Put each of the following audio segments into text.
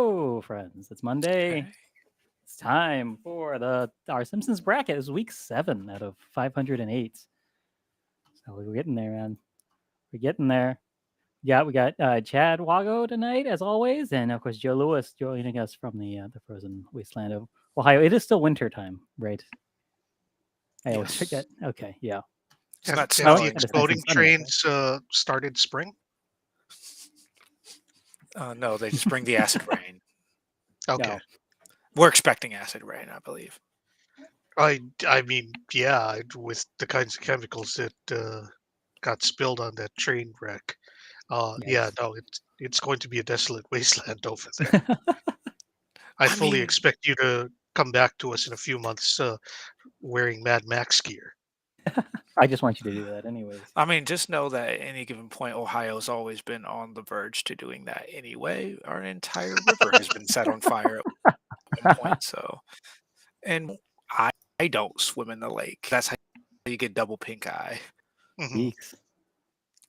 Hello, friends. It's Monday. Okay. It's time for our Simpsons bracket. It's week 7 out of 508. So we're getting there, man. We're getting there. Yeah, we got Chad Wago tonight, as always, and of course Joe Lewis joining us from the frozen wasteland of Ohio. It is still winter time, right? I always Yes. forget. Okay, yeah. It's Have, not have Oh, the snowing. and it's nice and exploding sunny outside. trains started spring? No, they just bring the acid rain. Okay. No. We're expecting acid rain, I believe. I mean, yeah, with the kinds of chemicals that got spilled on that train wreck. Yeah, Yes. no, it's going to be a desolate wasteland over there. I I fully mean, expect you to come back to us in a few months wearing Mad Max gear. I just want you to do that, anyways. just know that at any given point, Ohio's always been on the verge to doing that anyway. Our entire river has been set on fire at one point. So, and I don't swim in the lake. That's how you get double pink eye. Mhm. Geeks.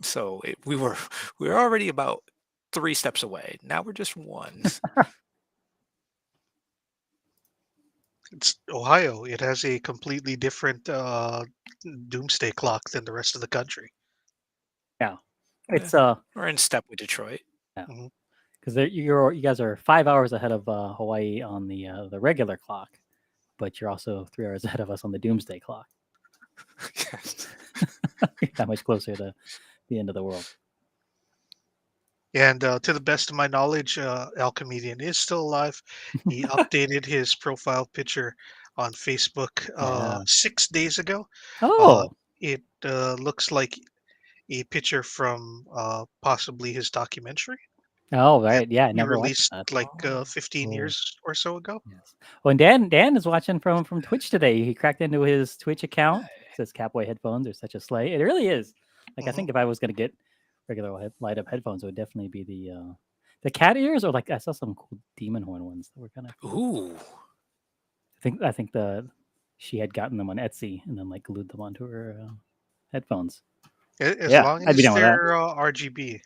So we were already about 3 steps away. Now we're just 1. It's Ohio. It has a completely different doomsday clock than the rest of the country. Yeah. Yeah. It's We're in step with Detroit. Mhm. because you guys are 5 hours ahead of Hawaii on the regular clock, but you're also 3 hours ahead of us on the doomsday clock. Yes. You're that much closer to the end of the world. And to the best of my knowledge, Al Comedian is still alive. He updated his profile picture on Facebook Yeah. 6 days ago. Oh, It looks like a picture from possibly his documentary oh, that right. Yeah, I he never watched released that. like Oh. 15 Cool. years or so ago. Yes. Well, and Dan is watching from Twitch today. He cracked into his Twitch account. It says Catboy headphones are such a sleigh. It really is. Like I Mhm. think if I was gonna get regular light up headphones, it would definitely be the cat ears, or like I saw some cool demon horn ones that were kind of cool. Ooh. I think she had gotten them on Etsy and then like glued them onto her headphones. As Yeah, long I'd be as down with that. they're RGB,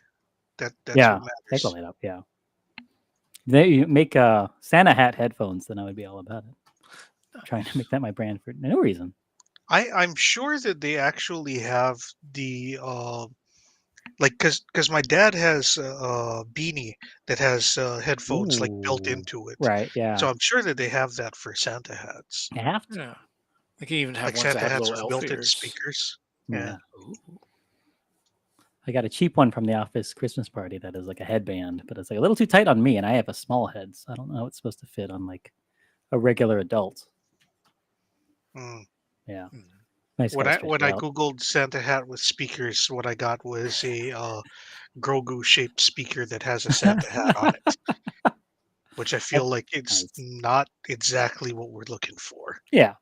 that's Yeah, what they can matters. light up. Yeah, they make Santa hat headphones, then I would be all about it. I'm trying to make that my brand for no reason. I'm sure that they actually have the like because my dad has a beanie that has headphones like built Ooh, into it, right? Yeah, so I'm sure that they have that for Santa hats, I have to. Yeah. They can even have like ones that Santa have hats little with elf built-in ears. speakers. Yeah. Yeah, Ooh. I got a cheap one from the office Christmas party that is like a headband, but it's like a little too tight on me, and I have a small head, so I don't know how it's supposed to fit on like a regular adult. Mm. Yeah, Mm. nice When gotta I stretch when it I out. googled Santa hat with speakers, what I got was a Grogu shaped speaker that has a Santa hat on it, which I feel like it's Nice. not exactly what we're looking for. Yeah,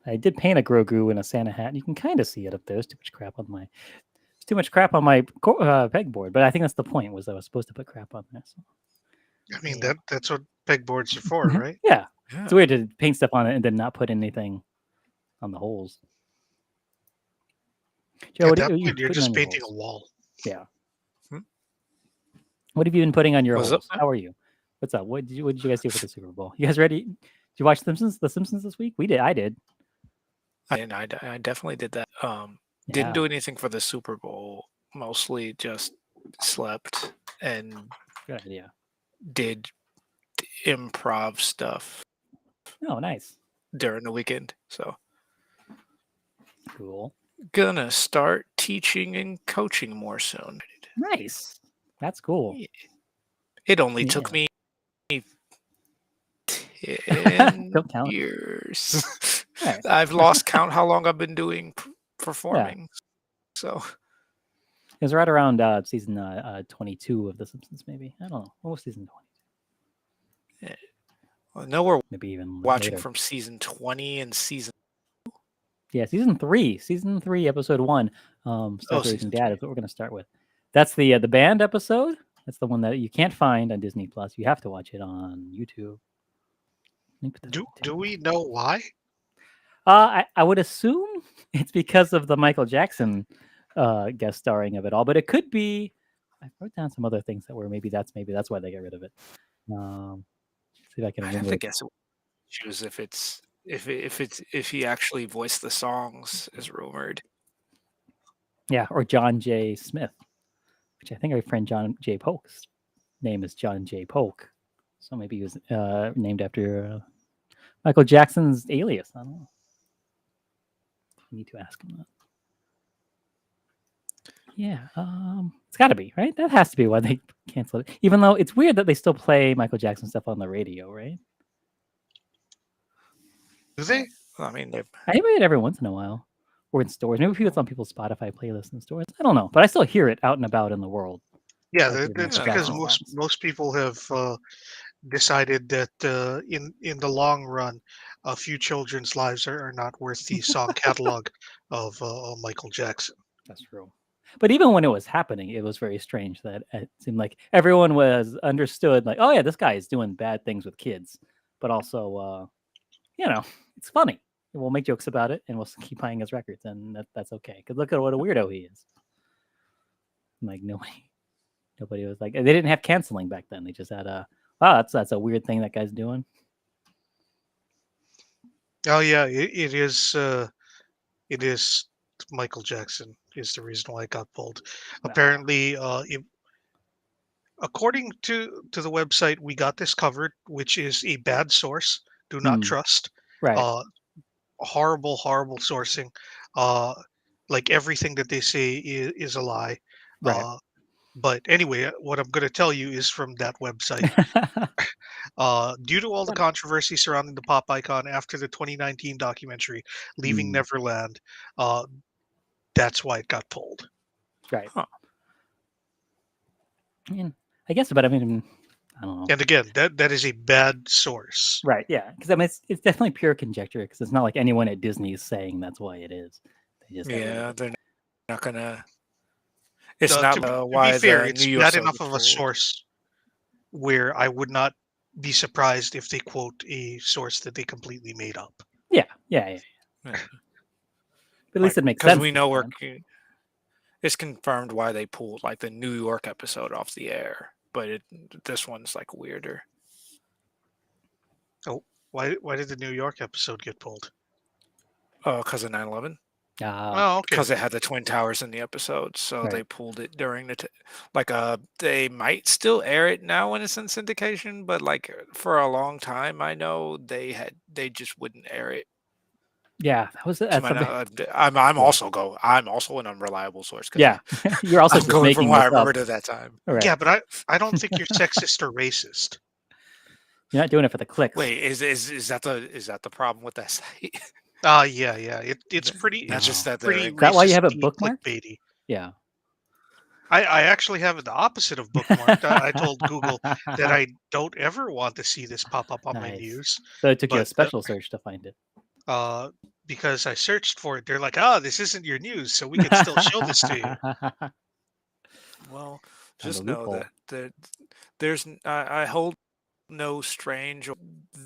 I did paint a Grogu in a Santa hat, and you can kind of see it up there. There's too much crap on my pegboard, but I think that's the point. Was I was supposed to put crap on there. So, I mean yeah. that's what pegboards are for, right? Yeah, Yeah. it's weird to paint stuff on it and then not put anything on the holes. Joe, At what that are you point, you're putting on just your painting a holes? wall. Yeah. Hmm? What have you been putting on your What's up holes? now? How are you? What's up? What did you guys do for the Super Bowl? You guys ready? Did you watch The Simpsons this week? We did. I did. And I definitely did that. Didn't Yeah. do anything for the Super Bowl. Mostly just slept and Good idea. did improv stuff Oh, nice. during the weekend. So Cool. gonna start teaching and coaching more soon. Nice. That's cool. Yeah. It only took Yeah. me 10 Don't count. years. Right. I've lost count how long I've been doing Yeah. performing. So It was right around season 22 of The Simpsons, maybe. I don't know. What was season 22? I know we're Maybe even watching later. from season 20 and season. Yeah, season 3. Season 3, episode 1. Start Raising Season Dad 3. is what we're going to start with. That's the band episode. That's the one that you can't find on Disney Plus. You have to watch it on YouTube. Do we know why? I would assume it's because of the Michael Jackson guest starring of it all, but it could be. I wrote down some other things that were maybe that's why they got rid of it. See if I can I'd have remember. to guess it would choose if he actually voiced the songs as rumored. Yeah, or John J. Smith, which I think our friend John J. Polk's name is John J. Polk. So maybe he was named after Michael Jackson's alias. I don't know. We need to ask him that. Yeah, it's got to be, right? That has to be why they canceled it. Even though it's weird that they still play Michael Jackson stuff on the radio, right? Do they? Well, I mean, I hear it every once in a while, or in stores. Maybe it's on people's Spotify playlists in stores. I don't know, but I still hear it out and about in the world. Yeah, Like your that's Michael because Jackson songs. most people have decided that in the long run, a few children's lives are not worth the song catalog of Michael Jackson. That's true. But even when it was happening, it was very strange that it seemed like everyone was understood, like, oh yeah, this guy is doing bad things with kids, but also, it's funny. We'll make jokes about it, and we'll keep playing his records, and that's okay. Because look at what a weirdo he is. Like nobody was like, they didn't have canceling back then. They just had wow, that's a weird thing that guy's doing. Oh yeah, it is. It is Michael Jackson is the reason why it got pulled. Apparently, according to the website, we got this covered, which is a bad source. Do not trust. Right. Horrible, horrible sourcing. Uh, like everything that they say is a lie. Right. But anyway, what I'm going to tell you is from that website. Due to all the controversy surrounding the pop icon after the 2019 documentary Leaving Neverland, that's why it got pulled. Right. Huh. I mean, I guess, but I mean, I don't know. And again, that is a bad source. Right. Yeah. Because I mean, it's definitely pure conjecture. Because it's not like anyone at Disney is saying that's why it is. They just they're not gonna. It's To not why be fair, the it's New York bad show enough got of a pulled. source where I would not be surprised if they quote a source that they completely made up. Yeah. Yeah. But at least it makes Because sense. we know it's confirmed why they pulled like the New York episode off the air, but this one's like weirder. Oh, why did the New York episode get pulled? Oh, because of 9/11. Oh, okay. Because it had the Twin Towers in the episode, so they pulled it during the they might still air it now when it's in syndication, but like for a long time, I know they just wouldn't air it. Yeah, I'm also an unreliable source. Yeah, you're also I'm just going making from what I this up. remembered at that time. Right. Yeah, but I don't think you're sexist or racist. You're not doing it for the clicks. Wait, is that the problem with that site? Yeah. It's pretty. It's just that pretty. Is that why you have it racist-y, bookmarked? clickbaity. Yeah. I actually have it the opposite of bookmarked. I told Google that I don't ever want to see this pop up on my news. So it took you a but, special search to find it. Because I searched for it. They're like, this isn't your news, so we can still show this to you. Well, just know that there's I hold no strange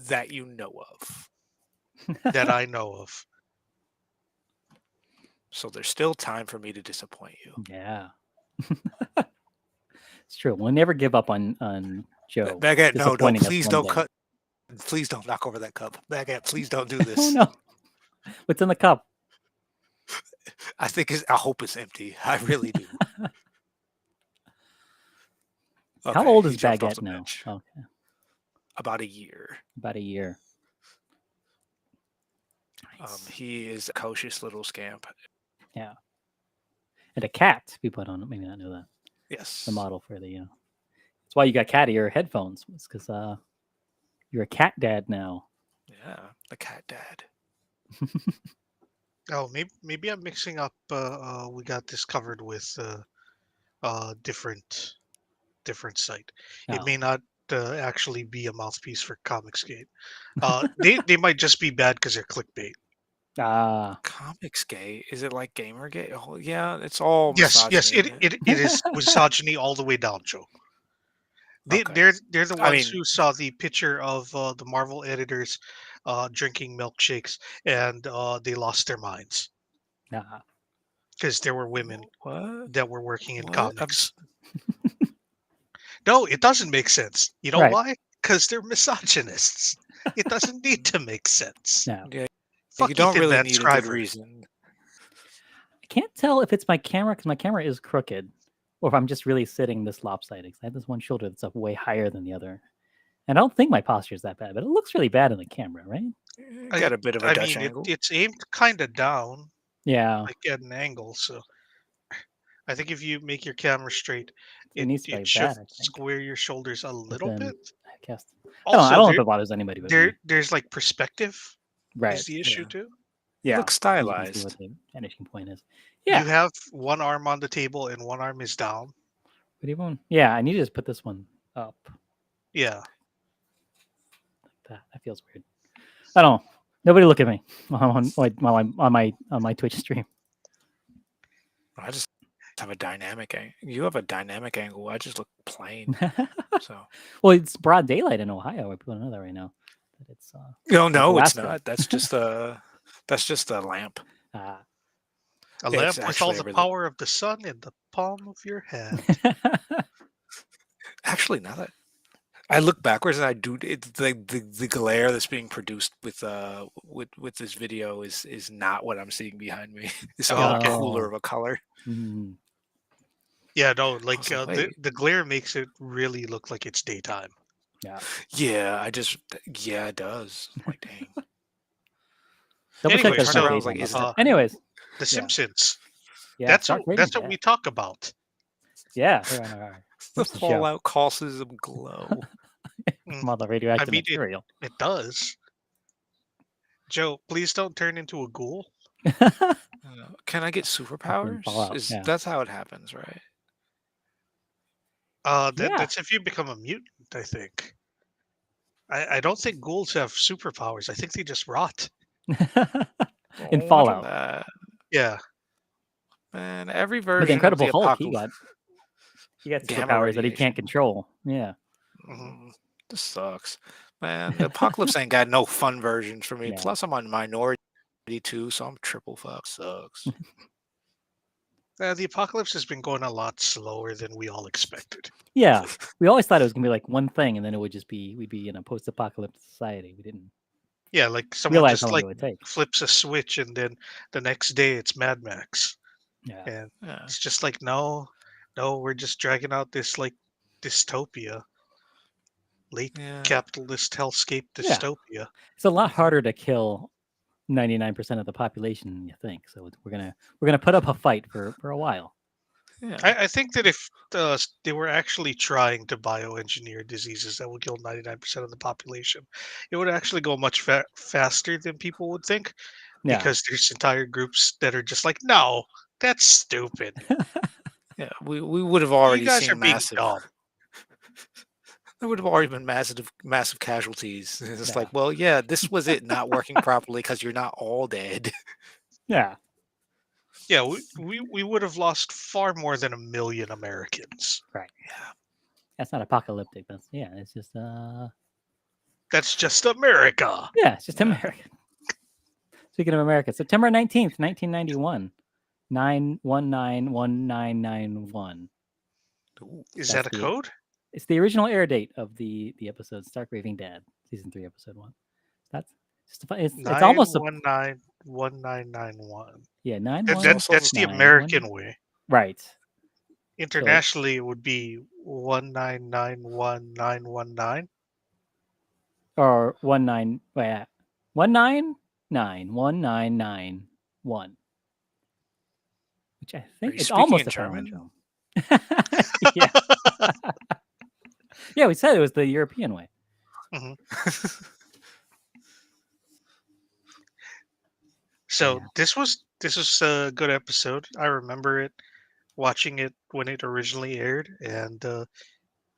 that you know of. That I know of. So there's still time for me to disappoint you. Yeah. It's true. We'll never give up on Joe. Baguette, no, please don't cut. Please don't knock over that cup. Baguette, please don't do this. Oh no. What's in the cup? I hope it's empty. I really do. Okay, how old is Baguette now? Okay. About a year. About a year. Nice. He is a cautious little scamp. Yeah. And a cat we put on it. Maybe not know that. Yes. The model for the that's why you got cat ear headphones. It's because you're a cat dad now. Yeah, a cat dad. Oh, maybe I'm mixing up. We got this covered with different site. It may not actually be a mouthpiece for Comicsgate. They might just be bad because they're clickbait. Comicsgate? Is it like Gamergate? Oh, yeah, it's all yes. misogyny. It is misogyny all the way down, Joe. They're the ones who saw the picture of the Marvel editors drinking milkshakes, and they lost their minds because there were women that were working in comics. No, it doesn't make sense. You know why? Because they're misogynists. It doesn't need to make sense. No. Yeah, Fuck you don't Ethan really Van need a good Scriver. reason. I can't tell if it's my camera because my camera is crooked, or if I'm just really sitting this lopsided. 'Cause I have this one shoulder that's up way higher than the other. And I don't think my posture is that bad, but it looks really bad in the camera, right? Got a bit of a Dutch angle. It's aimed kind of down, Yeah. like at an angle. So I think if you make your camera straight, It needs to be it should bad, I think. square your shoulders a little then, bit. I guess. Also, I don't know if it bothers anybody but me. there's like perspective Right. is the issue Yeah. too. Yeah. It looks You can see stylized. what the vanishing point is. You Yeah. have one arm on the table and one arm is down. What do you want? Yeah, I need to just put this one up. Yeah. Like that feels weird. I don't know. Nobody look at me while I'm on my Twitch stream. I just have a dynamic angle. You have a dynamic angle. I just look plain. So. Well, it's broad daylight in Ohio. We're putting another right now. But it's No, it's Alaska. not. That's just a lamp. A lamp with all the power of the sun in the palm of your hand. Actually, now that I look backwards and I do, it's the glare that's being produced with this video is not what I'm seeing behind me. It's a lot cooler of a color. Mm. Yeah, no, like the glare makes it really look like it's daytime. Yeah. Yeah, it does. Like, dang. Anyways, The Simpsons. Yeah, that's what we talk about. Yeah, the fallout causes them glow. From all the radioactive material. It does. Joe, please don't turn into a ghoul. Can I get superpowers? That's how it happens, right? That's if you become a mutant, I think. I don't think ghouls have superpowers. I think they just rot. In Fallout. Yeah. Man, every version with the Incredible of the Hulk, he got superpowers that he can't control. Yeah. Mm-hmm. This sucks. Man, the Apocalypse ain't got no fun versions for me. Yeah. Plus, I'm on Minority too, so I'm triple fuck. Sucks. The Apocalypse has been going a lot slower than we all expected. Yeah. We always thought it was going to be like one thing, and then it would just be, we'd be in a post-apocalyptic society. We didn't. Yeah, like someone just like flips a switch, and then the next day it's Mad Max. Yeah. And it's just like, no, we're just dragging out this like dystopia. Late capitalist hellscape dystopia. Yeah. It's a lot harder to kill 99% of the population than you think. So we're gonna put up a fight for a while. Yeah. I think that if they were actually trying to bioengineer diseases that would kill 99% of the population, it would actually go much faster than people would think. Yeah. Because there's entire groups that are just like, no, that's stupid. Yeah, we would have already you guys seen are being massive. Dumb. There would have already been massive casualties. It's like, well, yeah, this was it not working properly because you're not all dead. Yeah. Yeah, we would have lost far more than 1 million Americans. Right. Yeah. That's not apocalyptic. It's just That's just America. Yeah, it's just America. Speaking of America, September 19th, 1991. 9191991. Is that a code? It's the original air date of the episode Stark Raving Dad, season 3, episode 1. That's just it's almost 191991. Yeah, 919. That's the American way. Right. Internationally, it would be 1991919. Or 1991991. Which I think it's almost a German. Yeah. Yeah, we said it was the European way. Mm-hmm. So this was a good episode. I remember it, watching it when it originally aired, and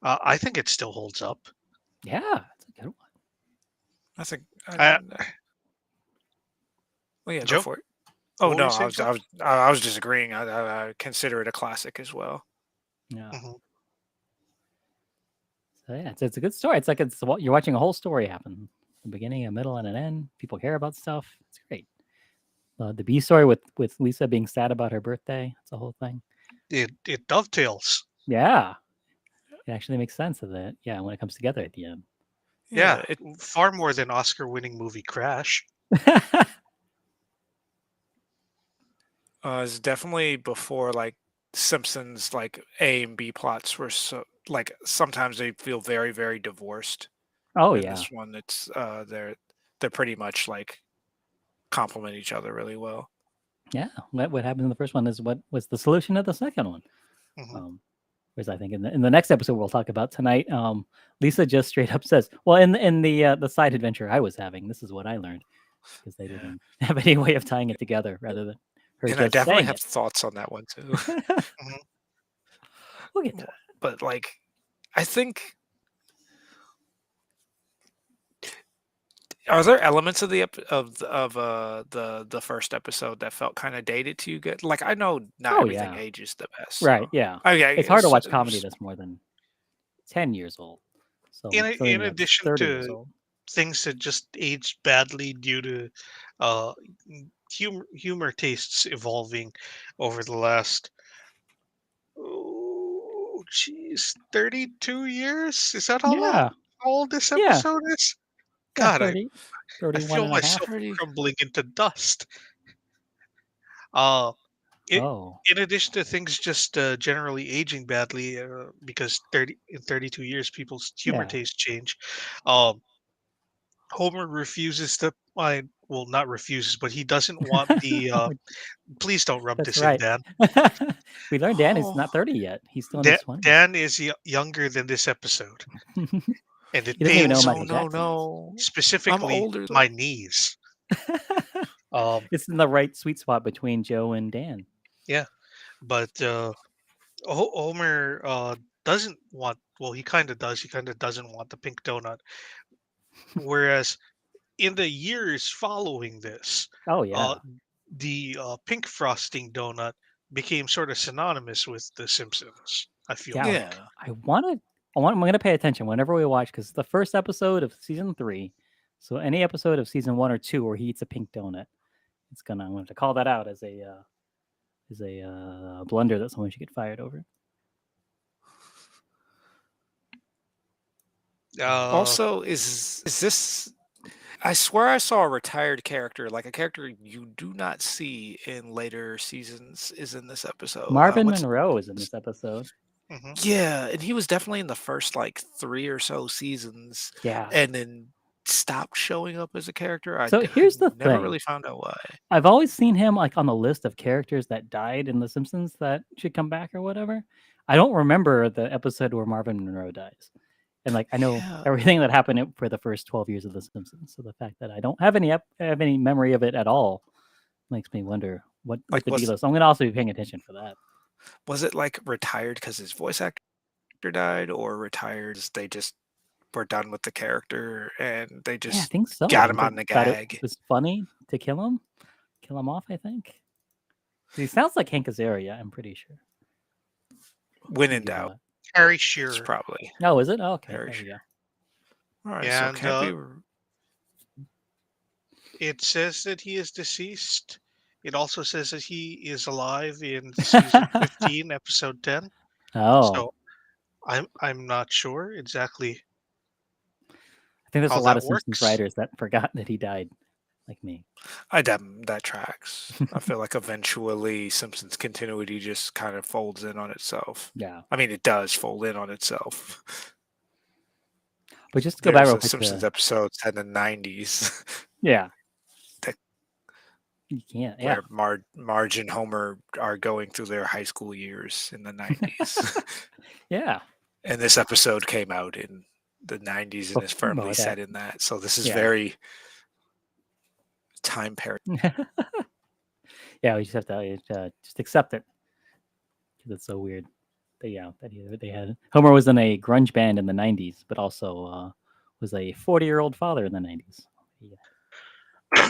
I think it still holds up. Yeah, it's a good one. That's a. Well, yeah, go for it. Oh no, I was just agreeing. I consider it a classic as well. Yeah. Mm-hmm. So yeah, it's a good story. It's like you're watching a whole story happen, the beginning, a middle, and an end. People care about stuff. It's great. The B story with Lisa being sad about her birthday. It's the whole thing. It dovetails. Yeah, it actually makes sense of that. Yeah, when it comes together at the end. Yeah, Yeah, it far more than Oscar-winning movie Crash. is definitely before like Simpsons like A and B plots were so like sometimes they feel very very divorced. Oh And yeah, this one, it's they're pretty much like complement each other really well. yeah. What happened in the first one is what was the solution to the second one. Hmm. Um, Whereas I think in the next episode we'll talk about tonight, Lisa just straight up says, "Well, in the side adventure I was having, this is what I learned," because they Yeah. didn't have any way of tying it together rather than her And I just definitely saying have it. thoughts on that one too. Hmm. We'll get to that. But like I think are there elements of the the first episode that felt kind of dated to you? Good, like I know not Oh everything yeah, ages the best, right. so Yeah, I it's hard to guess watch comedy that's more than 10 years old. So In something that's addition 30 years to old. things that just aged badly due to uh, humor tastes evolving over the last, oh, geez, 32 years? Is that Yeah, how old this yeah, episode is? yeah. God, 30, I 31 feel and a half. myself pretty. crumbling into dust. Uh, it, Oh in addition to things just generally aging badly, because 32 years, people's humor yeah. tastes change. Um, Homer refuses to mind. Well, not refuses, but he doesn't want the. Please don't rub That's this in, right. Dan. We learned Dan is Oh, not 30 yet. He's still in his 20s. Dan is younger than this episode, and it He doesn't even know who pains no, Michael me, no, Jackson is. no! I'm specifically older my though. knees. Um, It's in the right sweet spot between Joe and Dan. yeah, but Homer doesn't want. Well, he kind of does. He kind of doesn't want the pink donut. Whereas in the years following this, Oh uh, yeah, the pink frosting donut became sort of synonymous with The Simpsons. I feel yeah. like. Yeah, I'm gonna pay attention whenever we watch because the first episode of season 3. So any episode of season 1 or 2 where he eats a pink donut, I'm going to call that out as a blunder that someone should get fired over. Uh, also, is this I swear I saw a retired character, like a character you do not see in later seasons is in this episode. Marvin What's Monroe is in this episode. mhm. Yeah, and he was definitely in the first like 3 or so seasons Yeah. and then stopped showing up as a character. So I here's the never thing. really found out why. I've always seen him like on the list of characters that died in The Simpsons that should come back or whatever. I don't remember the episode where Marvin Monroe dies. And like I know Yeah, everything that happened for the first 12 years of The Simpsons. So the fact that I don't have any memory of it at all makes me wonder what like the deal is. So I'm gonna also be paying attention for that. was it like retired because his voice actor died, or retired as they just were done with the character and they Yeah, I just think so. got And him they on the thought it gag? was funny to kill him off, I think. He sounds like Hank Azaria, I'm pretty sure. When in Maybe doubt, not. Harry it's Shearer. probably Oh, is it? Oh, okay, very there we sure. go. All right, so And can't be. it says that he is deceased. It also says that he is alive in season 15, episode 10. Oh, So I'm not sure exactly I think there's how a lot that of Simpsons works. writers that forgot that he died, like me. That tracks. I feel like eventually Simpsons continuity just kind of folds in on itself. Yeah, I mean, it does fold in on itself. but just to go back There's real a quick Simpsons to episode set in the 90s yeah, that, you can't. Yeah, where Marge and Homer are going through their high school years in the 90s. yeah. And this episode came out in the 90s and is firmly Before that, set in that. So this is yeah, very time period. yeah. We just have to just accept it because it's so weird. That, yeah, they had Homer was in a grunge band in the '90s, but also was a 40-year-old father in the '90s. Yeah.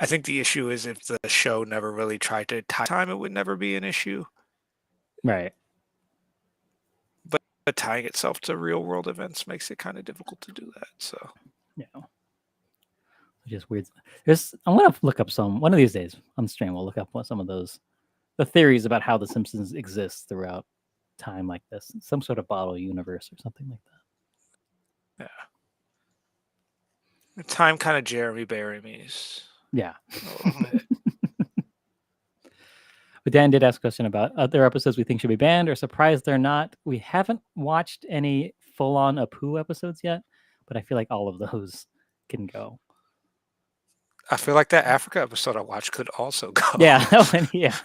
I think the issue is if the show never really tried to tie time, it would never be an issue. Right. But tying itself to real world events makes it kind of difficult to do that. So Yeah. Just weird. I'm gonna look up one of these days on stream. We'll look up some of the theories about how the Simpsons exists throughout time like this, some sort of bottle universe or something like that. Yeah. The time kind of Jeremy Bear me's Yeah. a little bit. But Dan did ask a question about other episodes we think should be banned or surprised they're not. We haven't watched any full-on Apu episodes yet, but I feel like all of those can go. I feel like that Africa episode I watched could also go. Yeah, that one, yeah.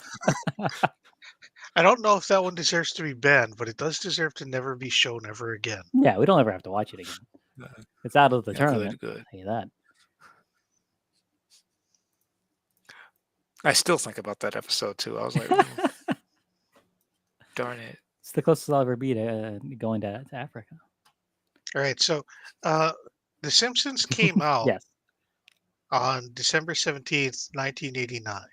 I don't know if that one deserves to be banned, but it does deserve to never be shown ever again. Yeah, we don't ever have to watch it again. It's out of the tournament. Good. I'll tell you that. I still think about that episode too. I was like, "Ooh, darn it." It's the closest I'll ever be to going to Africa. All right, so The Simpsons came out Yes. on December 17th, 1989.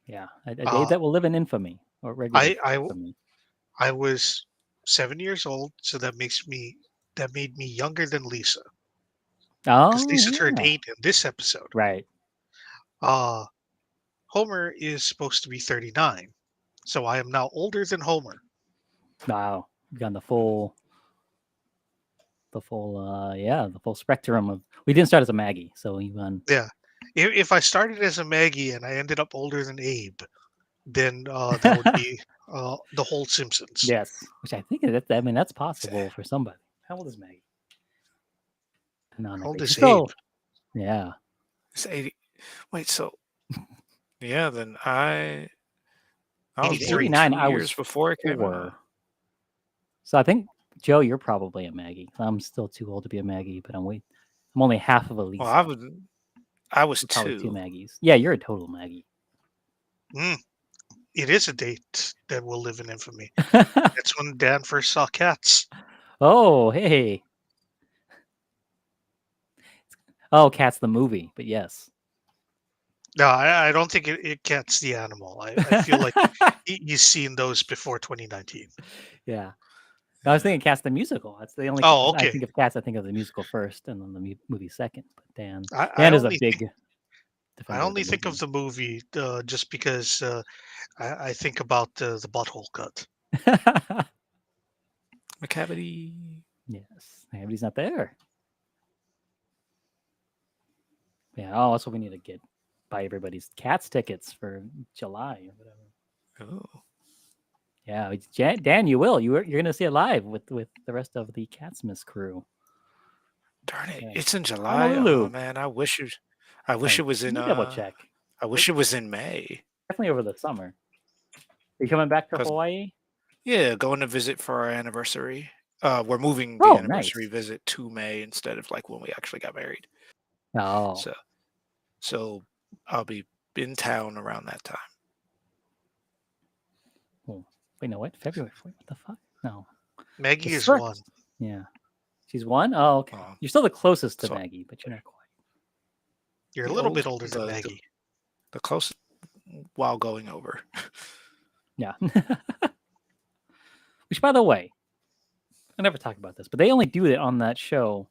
Yeah, a day that will live in infamy or regular infamy. I was 7 years old, so that made me younger than Lisa, because Oh, Lisa turned yeah. 8 in this episode. Right. Homer is supposed to be 39, so I am now older than Homer. Wow. You've gotten the full spectrum of. We didn't start as a Maggie, so we won. Yeah, if I started as a Maggie and I ended up older than Abe, then that would be the whole Simpsons. Yes, which I think that's possible for somebody. How old is Maggie? How old is Abe? Abe? Yeah. It's 80. Wait, so yeah, then I was 83. 89. I was years before it came 4. out. So I think Joe, you're probably a Maggie. I'm still too old to be a Maggie, but I'm only half of a Lisa. Well, I was probably 2 2. Maggies. Yeah, you're a total Maggie. It is a date that will live in infamy. That's when Dan first saw Cats. Oh, hey. Oh, Cats the movie, but yes. No, I don't think it Cats the animal. I feel like he's seen those before 2019. Yeah. I was thinking Cats the musical. That's the only. Oh, okay. I think of Cats. I think of the musical first, and then the movie second. But Dan I is a only big. I only think of the movie just because I think about the butthole cut. McCavity. Yes, Cavity's not there. Yeah. Oh, that's what we need to buy everybody's Cats tickets for July or whatever. Oh. Yeah, Dan, you're gonna see it live with the rest of the Catsmas crew. Darn it! Yeah. It's in July. Honolulu. Oh man, I wish it was in. Double check. I wish it was in May. Definitely over the summer. Are you coming back to Hawaii? Yeah, going to visit for our anniversary. We're moving the anniversary visit to May instead of like when we actually got married. Oh. So I'll be in town around that time. Oh, wait, no, what? February? What the fuck? No. Maggie is 1. Yeah. She's 1? Oh, okay. You're still the closest to Maggie, but you're not quite. You're a little bit older than Maggie. The closest while going over. Yeah. Which, by the way, I never talk about this, but they only do it on that show,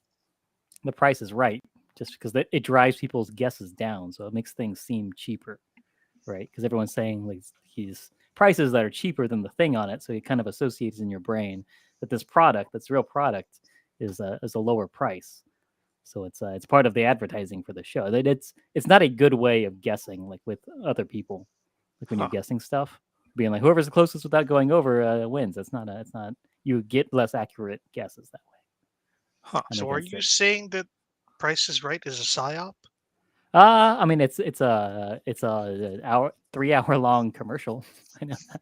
The Price is Right, just because it drives people's guesses down, so it makes things seem cheaper, right? Because everyone's saying like he's prices that are cheaper than the thing on it, so it kind of associates in your brain that this product, that's real product, is a lower price. So it's part of the advertising for the show. That it's not a good way of guessing, like with other people, like when you're guessing stuff, being like whoever's the closest without going over wins. It's not. You get less accurate guesses that way. Huh. So are you saying that Price is Right is a psyop? I mean it's a 3-hour long commercial. I know that.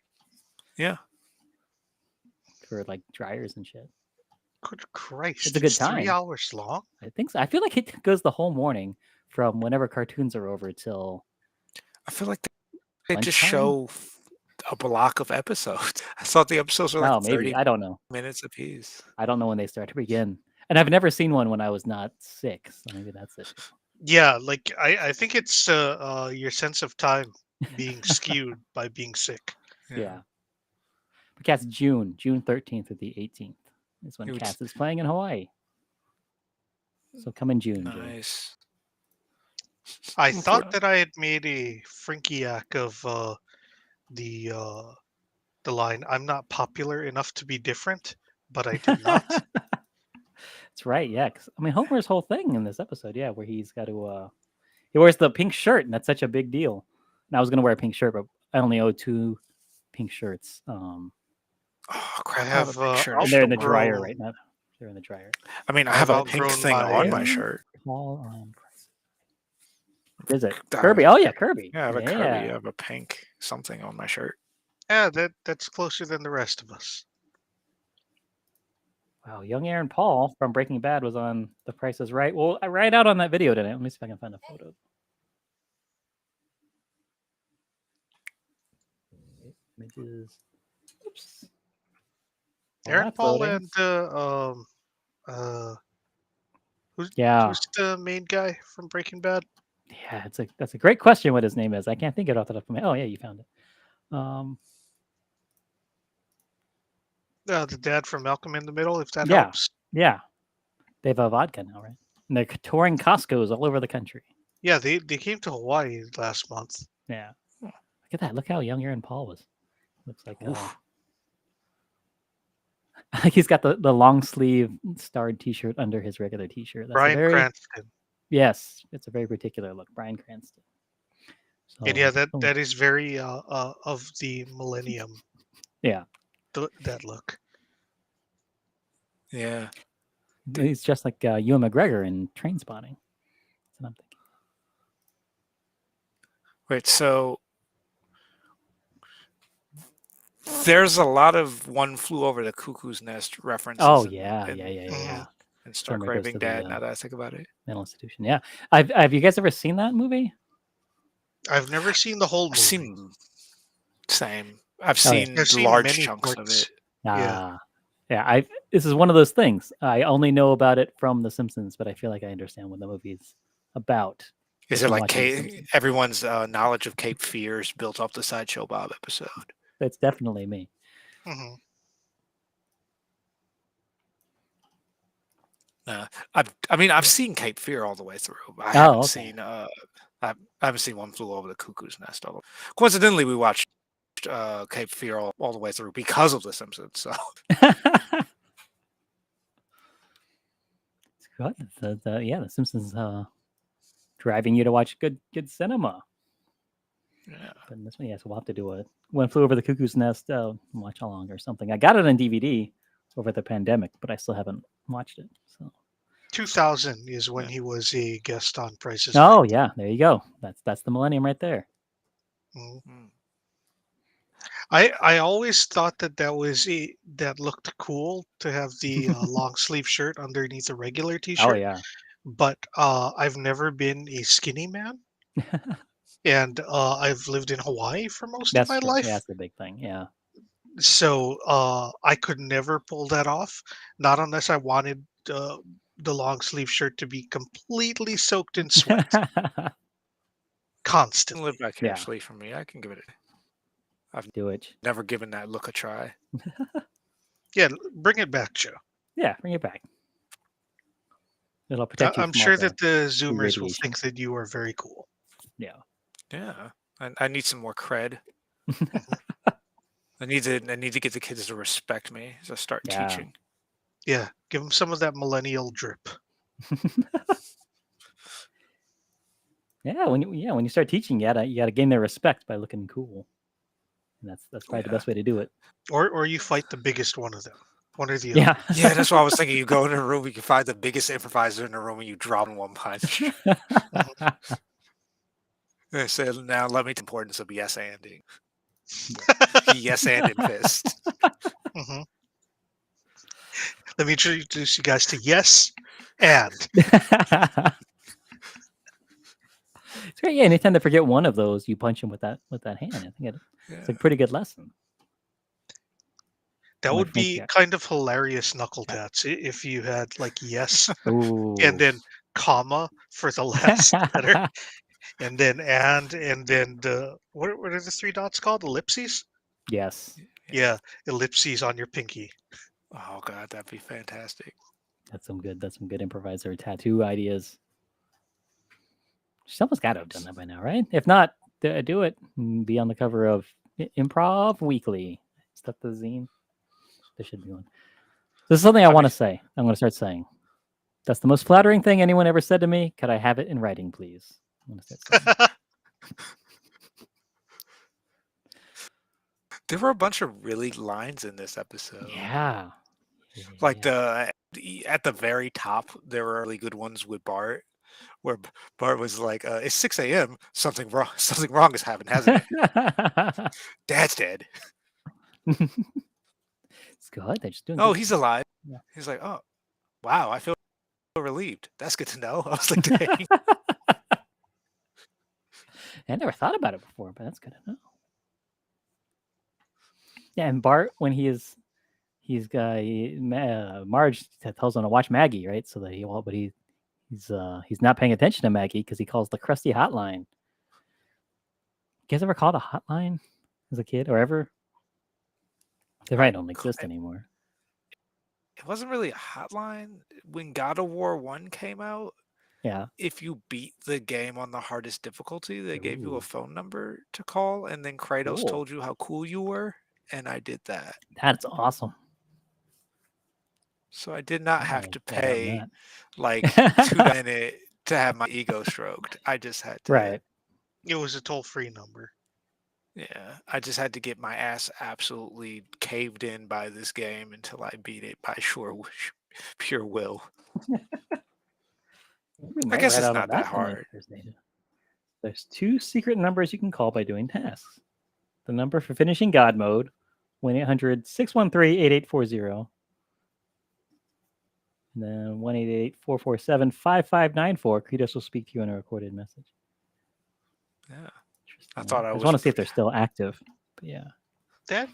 Yeah. For like dryers and shit. Good Christ! It's a good time. 3 hours long. I think so. I feel like it goes the whole morning from whenever cartoons are over till. I feel like they just show a block of episodes. I thought the episodes were like 30 I don't know. minutes apiece. I don't know when they start to begin. And I've never seen one when I was not sick, so maybe that's it. Yeah, like I think it's your sense of time being skewed by being sick. Yeah. But Cats June 13th through the 18th is when Cats is playing in Hawaii. So come in June. Nice. Joe. I thought that I had made a Frinkiac of the line. I'm not popular enough to be different, but I did not. That's right. Yeah. 'Cause, I mean, Homer's whole thing in this episode, yeah, where he's got to he wears the pink shirt, and that's such a big deal. And I was gonna wear a pink shirt, but I only owe 2 pink shirts. Oh I crap! I have a have pink shirt. And they're in the dryer outgrown. right now. They're in the dryer. I mean, I I've have a pink outgrown thing my. on my shirt. Paul on Price. What is it? I Kirby. have- Oh yeah, Kirby. Yeah, I have a Kirby. Yeah. I have a pink something on my shirt. Yeah, that's closer than the rest of us. Wow, young Aaron Paul from Breaking Bad was on The Price is Right. Well, I write out on that video today. Let me see if I can find a photo. Images. Oops. Aaron That's Paul loading. and who's Yeah. who's the main guy from Breaking Bad? Yeah, that's a great question what his name is. I can't think of it off the top of my head. Oh yeah, you found it. The dad from Malcolm in the Middle, if that Yeah. helps. Yeah. They have a vodka now, right? And they're touring Costco's all over the country. Yeah, they came to Hawaii last month. Yeah. Look at that. Look how young Aaron Paul was. Looks like he's got the long sleeve starred t-shirt under his regular t-shirt. That's Bryan Cranston. Yes, it's a very particular look. Bryan Cranston. So, And yeah, that is very of the millennium. Yeah. That look. Yeah. He's just like Ewan McGregor in Train Spotting. That's what I'm thinking. Wait, so there's a lot of One Flew Over the Cuckoo's Nest references. Oh yeah, yeah. And Start Homer goes Raving to Dad. the, Now that I think about it, mental institution. Yeah, have you guys ever seen that movie? I've never seen the whole movie. I've seen large many chunks parts. of it. Yeah. This is one of those things. I only know about it from The Simpsons, but I feel like I understand what the movie's about. Is it like everyone's knowledge of Cape Fear is built off the Sideshow Bob episode? That's definitely me. Mm-hmm. I've seen Cape Fear all the way through. I haven't seen One Flew Over the Cuckoo's Nest. Coincidentally, we watched Cape Fear all the way through because of The Simpsons. So It's good. The Simpsons driving you to watch good cinema. Yeah. But this one, yes, we'll have to do a One Flew Over the Cuckoo's Nest watch along or something. I got it on DVD over the pandemic, but I still haven't watched it. So 2000 is when he was a guest on Prices. Oh yeah, there you go. That's the millennium right there. Mm-hmm. I always thought that looked cool to have the long sleeve shirt underneath a regular t-shirt. Oh yeah. But I've never been a skinny man. And I've lived in Hawaii for most of my life. Yeah, that's the big thing. Yeah. So I could never pull that off, not unless I wanted the long sleeve shirt to be completely soaked in sweat. Constantly. Live vicariously for me. I can give it I've never given that look a try. Yeah, bring it back, Joe. Yeah, bring it back. It'll protect you. I'm sure that the Zoomers will think that you are very cool. Yeah. Yeah. I need some more cred. I need to get the kids to respect me as I start teaching. Yeah, give them some of that millennial drip. When you start teaching, you gotta gain their respect by looking cool, and that's probably the best way to do it. Or you fight the biggest one of them, one or the other. Yeah, that's what I was thinking. You go in a room, you can find the biggest improviser in the room, and you drop in one punch. They said, "Now let me the importance of yes anding." Yes anding fist. Mm-hmm. Let me introduce you guys to yes and. It's great. Yeah, anytime they forget one of those, you punch them with that hand. I think it's a pretty good lesson. That would be kind of hilarious, Knuckle Tats, if you had like yes and then comma for the last letter, and then the what are the 3 dots called? Ellipses? Yes. Yeah, ellipses on your pinky. Oh god, that'd be fantastic. That's some good improviser tattoo ideas. Someone's got to have done that by now, right? If not, do it. Be on the cover of Improv Weekly. Is that the zine? There should be one. This is something I want to say. I'm going to start saying. That's the most flattering thing anyone ever said to me. Could I have it in writing, please? I'm gonna start saying. There were a bunch of really lines in this episode. Yeah. Like at the very top, there were really good ones with Bart, where Bart was like, "It's 6 a.m. Something wrong. Something wrong has happened, hasn't it? Dad's dead. It's good. They're just doing. Oh, good he's stuff. alive." Yeah. He's like, "Oh, wow, I feel relieved. That's good to know." I was like, "Dang." I never thought about it before, but that's good to know. Yeah, and Bart, when he's got Marge tells him to watch Maggie, right? So that he's not paying attention to Maggie because he calls the crusty hotline. You guys ever called a hotline as a kid or ever? They probably don't exist anymore. It wasn't really a hotline when God of War 1 came out. Yeah. If you beat the game on the hardest difficulty, they gave you a phone number to call, and then Kratos told you how cool you were, and I did that. That's awesome. So I did not have to pay that. like $2 to have my ego stroked. I just had to. Right. It was a toll-free number. Yeah, I just had to get my ass absolutely caved in by this game until I beat it by pure will. I guess it's not that hard. There's 2 secret numbers you can call by doing tasks. The number for finishing God mode, 1-800-613-8840. And then 1-888-447-5594. Kratos will speak to you in a recorded message. Yeah. I thought I just want to see if they're still active. But yeah. That's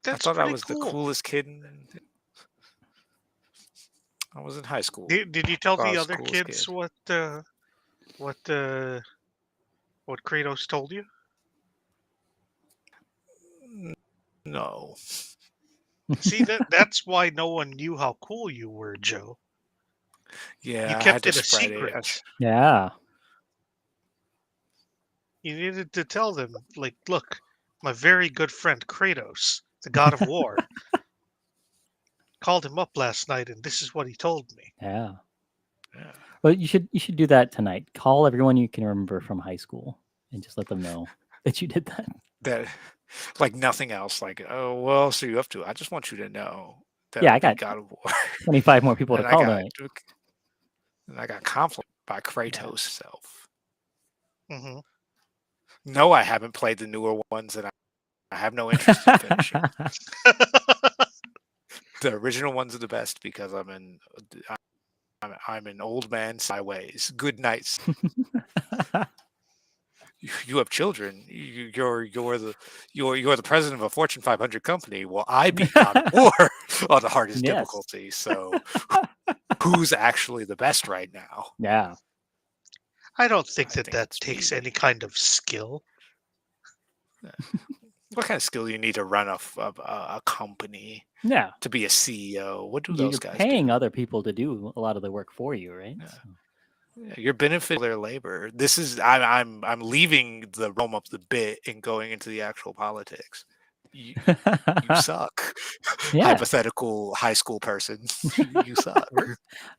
I thought I was cool. the coolest kid. I was in high school. Did you tell the other kids what Kratos told you? No. See, that's why no one knew how cool you were, Joe. Yeah, you kept it a secret. Yeah. You needed to tell them, like, look, my very good friend Kratos, the God of War, called him up last night, and this is what he told me. Yeah. Well, you should do that tonight. Call everyone you can remember from high school and just let them know that you did that. That, like nothing else. Like, oh, what else are you up to? I just want you to know that I got God of War. 25 more people to call tonight. And I got compliment by Kratos' self. Mm-hmm. No, I haven't played the newer ones, and I have no interest in finishing. The original ones are the best because I'm an old man sideways. Good nights. You have children. You're the president of a Fortune 500 company. Well, I beat God of War on the hardest difficulty. So, who's actually the best right now? Yeah. I don't think that takes any kind of skill. What kind of skill you need to run a company? Yeah. To be a CEO. What do those guys do? You're paying other people to do a lot of the work for you, right? Yeah. Yeah, you're benefiting their labor. This is I'm leaving the realm of the bit and going into the actual politics. You suck. Yeah. Hypothetical high school person. You suck.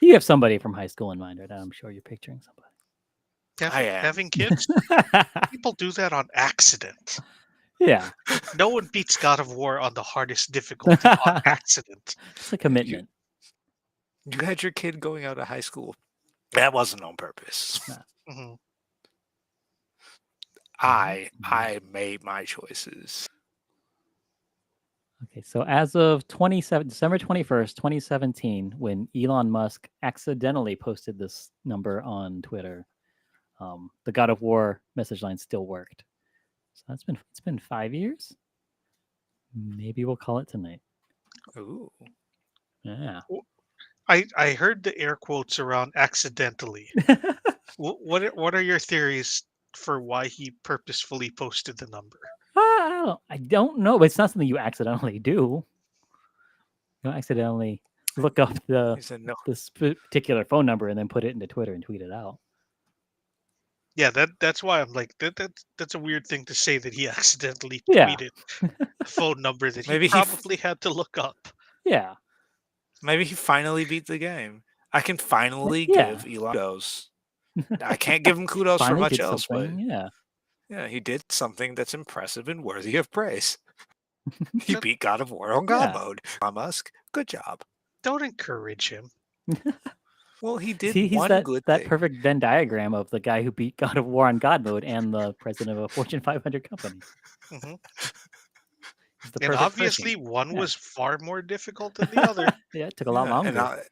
You have somebody from high school in mind, right? I'm sure you're picturing somebody. Having kids? People do that on accident. Yeah. No one beats God of War on the hardest difficulty on accident. It's a commitment. You had your kid going out of high school. That wasn't on purpose. Mm-hmm. I made my choices. Okay, so as of December 21st, 2017, when Elon Musk accidentally posted this number on Twitter, the God of War message line still worked. So it's been 5 years. Maybe we'll call it tonight. Ooh. Yeah. I heard the air quotes around accidentally. What are your theories for why he purposefully posted the number? I don't know, but it's not something you accidentally do. You don't accidentally look up this particular phone number and then put it into Twitter and tweet it out. Yeah, that's why I'm like that's a weird thing to say that he accidentally tweeted a phone number that he probably had to look up. Yeah. Maybe he finally beat the game. I can finally Yeah. give Elon kudos. I can't give him kudos for Finally much did else, but something. Yeah. yeah, he did something that's impressive and worthy of praise. He That- beat God of War on God mode. Elon Musk, good job. Don't encourage him. Well, he did See, he's one that good thing. perfect Venn diagram of the guy who beat God of War on God mode and the president of a Fortune 500 company. Mhm. He's the And perfect obviously, person. one Yeah. was far more difficult than the other. Yeah, it took a lot longer.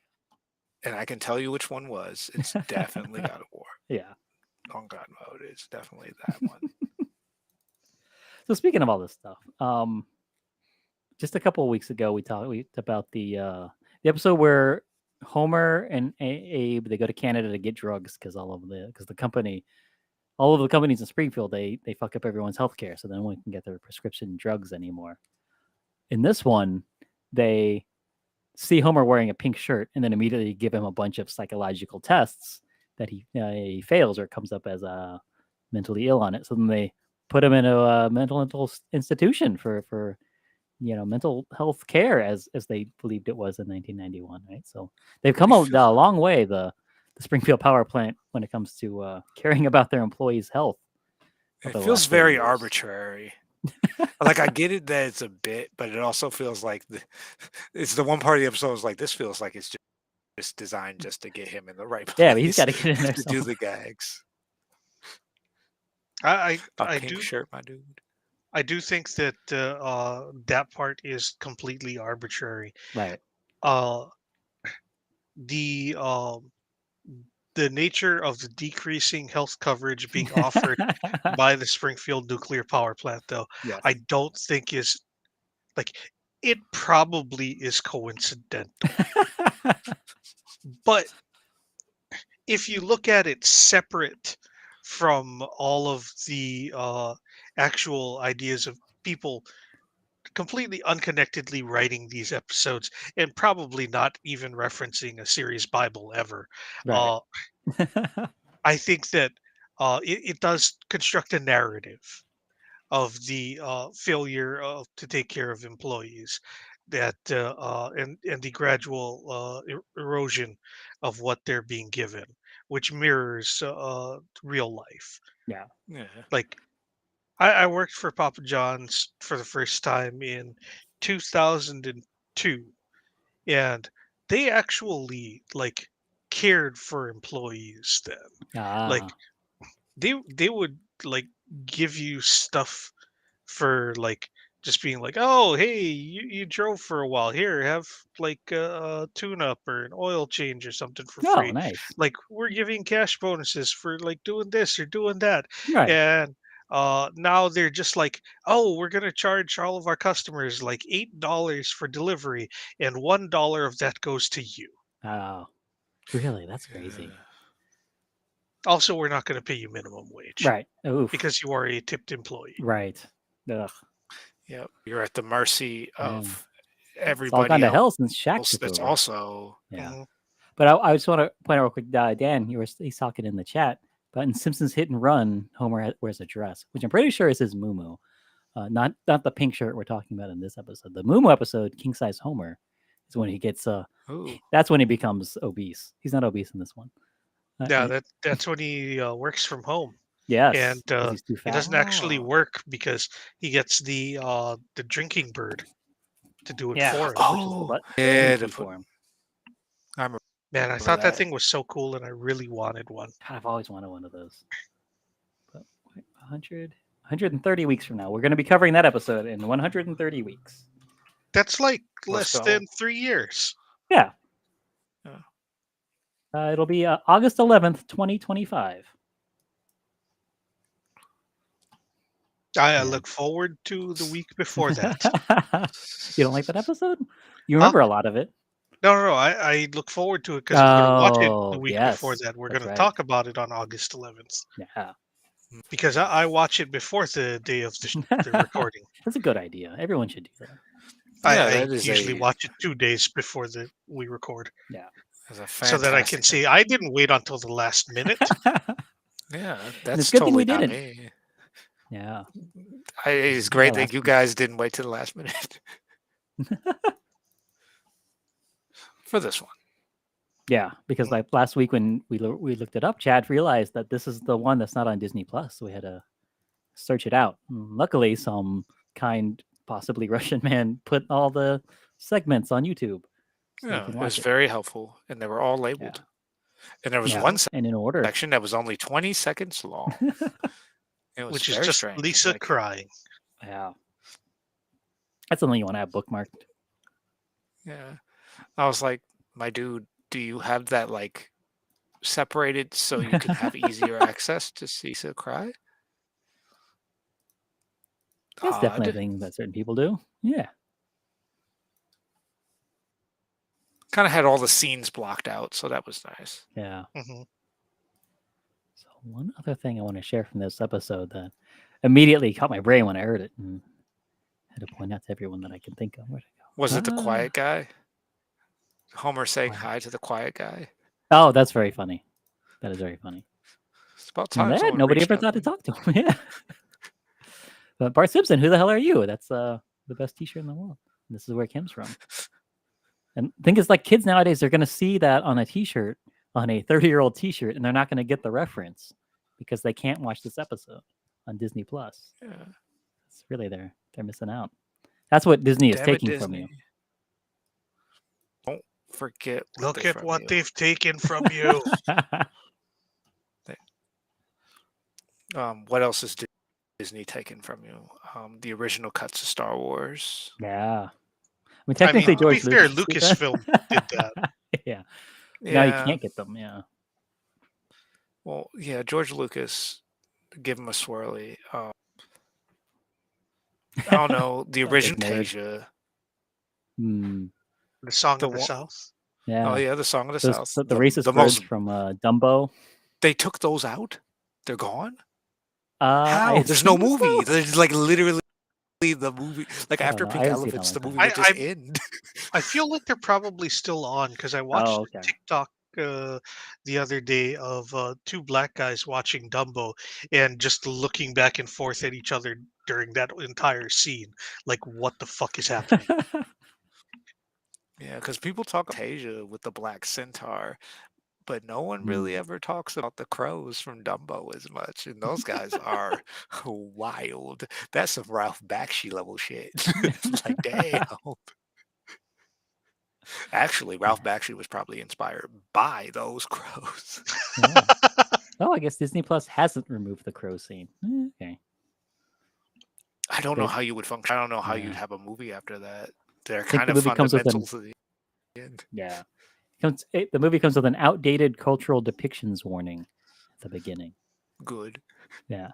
And I can tell you which one was. It's definitely God of War. Yeah. On God mode, it's definitely that one. So speaking of all this stuff, just a couple of weeks ago we talked about the episode where Homer and Abe, they go to Canada to get drugs because all of the companies in Springfield, they fuck up everyone's healthcare, so no one can get their prescription drugs anymore. In this one, they see Homer wearing a pink shirt and then immediately give him a bunch of psychological tests that he fails or comes up as mentally ill on it. So then they put him in a mental institution for mental health care as they believed it was in 1991, right? So they've come a long way, the Springfield Power Plant, when it comes to caring about their employees' health. It feels very arbitrary. Like, I get it that it's a bit, but it also feels like it's the one part of the episode is like, this feels like it's just designed just to get him in the right place. Yeah, but he's got to get in there to do the gags. I pink do shirt, my dude. I do think that that part is completely arbitrary. Right. The nature of the decreasing health coverage being offered by the Springfield nuclear power plant, though, Yes. I don't think is like, it probably is coincidental. But if you look at it separate from all of the actual ideas of people completely unconnectedly writing these episodes and probably not even referencing a series Bible ever, Right. I think that it does construct a narrative of the failure to take care of employees, that and the gradual erosion of what they're being given, which mirrors real life. Yeah. Like, I worked for Papa John's for the first time in 2002, and they actually like cared for employees then. Like, they would like give you stuff for like just being like, oh hey, you drove for a while, here, have like a tune up or an oil change or something for Oh, free. nice. Like, we're giving cash bonuses for like doing this or doing that. Right. And now they're just like, oh, we're gonna charge all of our customers like $8 for delivery, and $1 of that goes to you. Oh, really? That's crazy. Also, we're not going to pay you minimum wage, Right. Oof. because you are a tipped employee. Right. Ugh. Yep. You're at the mercy of everybody it's all gone to hell else. since Shaq took That's over. also But I just want to point out real quick, Dan, he's talking in the chat, but in Simpsons Hit and Run, Homer wears a dress, which I'm pretty sure is his muumuu. Not the pink shirt we're talking about in this episode. The muumuu episode, King Size Homer, is when he gets that's when he becomes obese. He's not obese in this one. Yeah, that's when he works from home. Yes, and he's too fat. he doesn't actually work because he gets the drinking bird to do it for him. For him. I remember. Man, I thought that thing was so cool, and I really wanted one. God, I've always wanted one of those. But 130 weeks from now, we're going to be covering that episode in 130 weeks. That's like less than 3 years. Yeah. It'll be August 11th, 2025. I look forward to the week before that. You don't like that episode? You remember a lot of it. No. I look forward to it because we're going to watch it the week before that. We're going to talk about it on August 11th. Yeah. Because I watch it before the day of the recording. That's a good idea. Everyone should do that. I usually watch it 2 days before we record. Yeah. So that I can see. I didn't wait until the last minute. Yeah, that's good totally thing we not didn't. me. Yeah. It's great that you guys didn't wait till the last minute for this one. Yeah, because like last week when we looked it up, Chad realized that this is the one that's not on Disney Plus, so we had to search it out. Luckily, some kind, possibly Russian man put all the segments on YouTube, so we Yeah, can it was watch it. very helpful, and they were all labeled. And there was one and in order. section that was only 20 seconds long. It was Which is very just strange. Lisa Like, crying. Yeah, that's something you want to have bookmarked. yeah, I was like, my dude, do you have that like separated so you can have easier access to see Lisa cry? It's definitely a Odd. thing that certain people do. Yeah. Kind of had all the scenes blocked out, so that was nice. Yeah. Mm-hmm. So one other thing I want to share from this episode that immediately caught my brain when I heard it, and I had to point out to everyone that I can think of. Where'd it go? Was it the quiet guy? Homer saying hi to the quiet guy? Oh, that's very funny. That is very funny. It's about time That nobody ever thought to talk to him. Yeah. But Bart Simpson, who the hell are you? That's the best T-shirt in the world. This is where it comes from. And the thing is, like kids nowadays, they're gonna see that on a T-shirt, on a 30-year-old T-shirt, and they're not gonna get the reference because they can't watch this episode on Disney Plus. Yeah. It's really they're missing out. That's what Disney is Damn taking it, from you. Disney. Don't forget. Look at what they've taken from you. What else is Disney taken from you? The original cuts of Star Wars. Yeah. I mean, technically, George to be fair, Lucasfilm did that. Yeah. Now you can't get them. Yeah. Well, yeah, George Lucas, give him a swirly. I don't know, the original Tasia. The Song of the South. Yeah. Oh yeah, the Song of the South. The racist birds from Dumbo. They took those out. They're gone. How? There's no movie. There's like literally the movie. Like after Pink Elephants, the movie would just end. I feel like they're probably still on because I watched TikTok the other day of two black guys watching Dumbo and just looking back and forth at each other during that entire scene. Like, what the fuck is happening? Yeah, because people talk about Tasia with the black centaur, but no one really ever talks about the crows from Dumbo as much. And those guys are wild. That's some Ralph Bakshi level shit. Like, damn. Actually, Ralph Bakshi was probably inspired by those crows. Yeah. Oh, I guess Disney Plus hasn't removed the crow scene. Okay. I don't know how you would function. I don't know how you'd have a movie after that. They're kind of fundamental to the end. Yeah. The movie comes with an outdated cultural depictions warning at the beginning. Good. Yeah.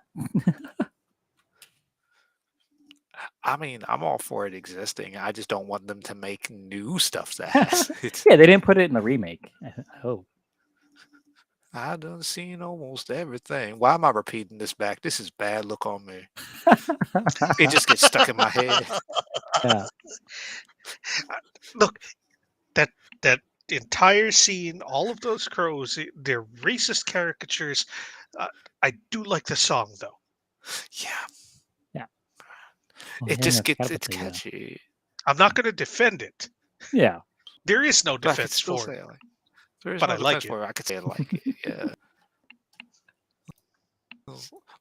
I mean, I'm all for it existing. I just don't want them to make new stuff that has it. Yeah, they didn't put it in the remake. I hope. I done seen almost everything. Why am I repeating this back? This is bad look on me. It just gets stuck in my head. Yeah. Look, that entire scene, all of those crows, they're racist caricatures. I do like the song though. Yeah. Yeah. It just gets, it's catchy. I'm not going to defend it. Yeah. There is no defense for it. But I like it. I could say I like it. Yeah.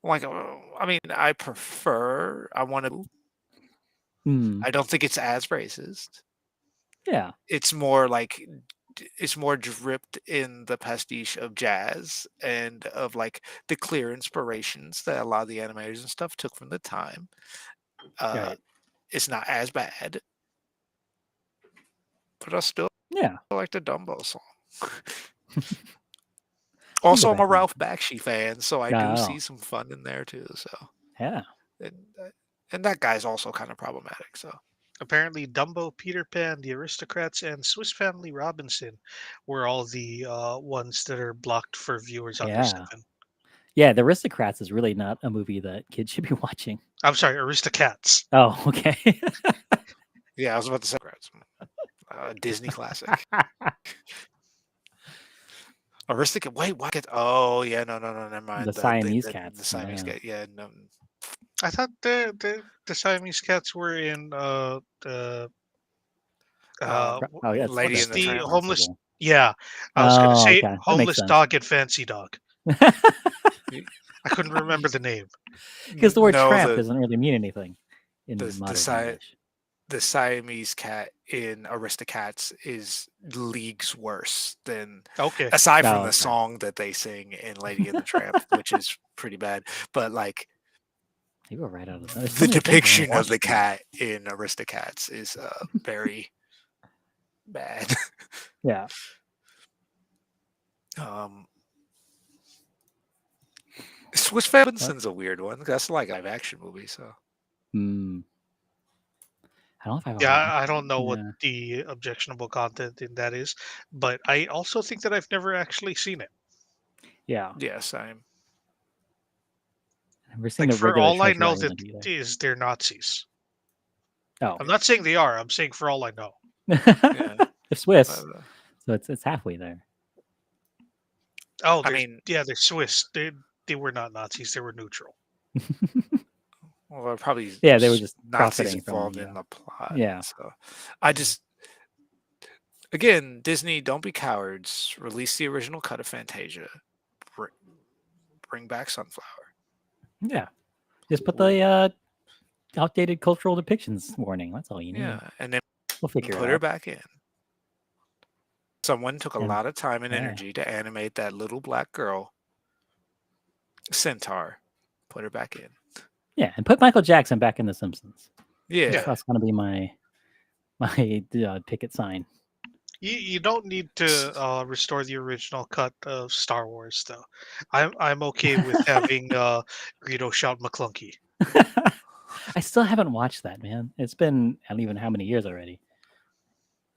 Like, I mean, I want to. I don't think it's as racist. Yeah. It's more like, it's more dripped in the pastiche of jazz and of like the clear inspirations that a lot of the animators and stuff took from the time. It's not as bad, but I still like the Dumbo song. Also, I'm a Ralph Bakshi fan, so I do see some fun in there too. So yeah, and that guy's also kind of problematic. So apparently, Dumbo, Peter Pan, The Aristocrats, and Swiss Family Robinson were all the ones that are blocked for viewers under 7. Yeah, The Aristocrats is really not a movie that kids should be watching. I'm sorry, Aristocats. Oh, okay. Yeah, I was about to say Disney classic. Aristocrat. Wait, what? Oh, yeah, no, never mind. The Siamese cats. The Siamese cat. Yeah, no. I thought the Siamese cats were in Lady in the homeless Yeah, I was gonna Oh, say okay. That makes homeless sense. dog and fancy dog. I couldn't remember the name. Because the word No, tramp doesn't really mean anything in the modern the English. the Siamese cat in Aristocats is leagues worse than, Okay. aside from Oh, the okay. song that they sing in Lady and the Tramp, which is pretty bad. But like You were right out of that. the depiction of the cat in Aristocats is very bad. Yeah. Swiss Family Robinson's a weird one. That's like a live action movie, so. Hmm. I don't know if I've Yeah, ever watched I don't know what Yeah. the objectionable content in that is, but I also think that I've never actually seen it. Yeah. Yes, I'm. I've never seen Like, the for regular all I Treasure know, that Island either. is they're Nazis. Oh. I'm not saying they are. I'm saying for all I know. Yeah. They're Swiss, so it's halfway there. Oh, I mean, they're Swiss. They were not Nazis. They were neutral. well, probably Yeah, they were just Nazis profiting from involved the, in the plot. yeah. So I just, again, Disney, don't be cowards. Release the original cut of Fantasia. Bring back Sunflower. Yeah. Just put the outdated cultural depictions warning. That's all you need. Yeah, and then We'll figure put it her out. back in. Someone took a And- lot of time and yeah. energy to animate that little black girl, Centaur. Put her back in. Yeah, and put Michael Jackson back in The Simpsons. Yeah. That's going to be my picket sign. You don't need to restore the original cut of Star Wars, though. I'm okay with having Greedo shout McClunky. I still haven't watched that, man. It's been I don't even know how many years already.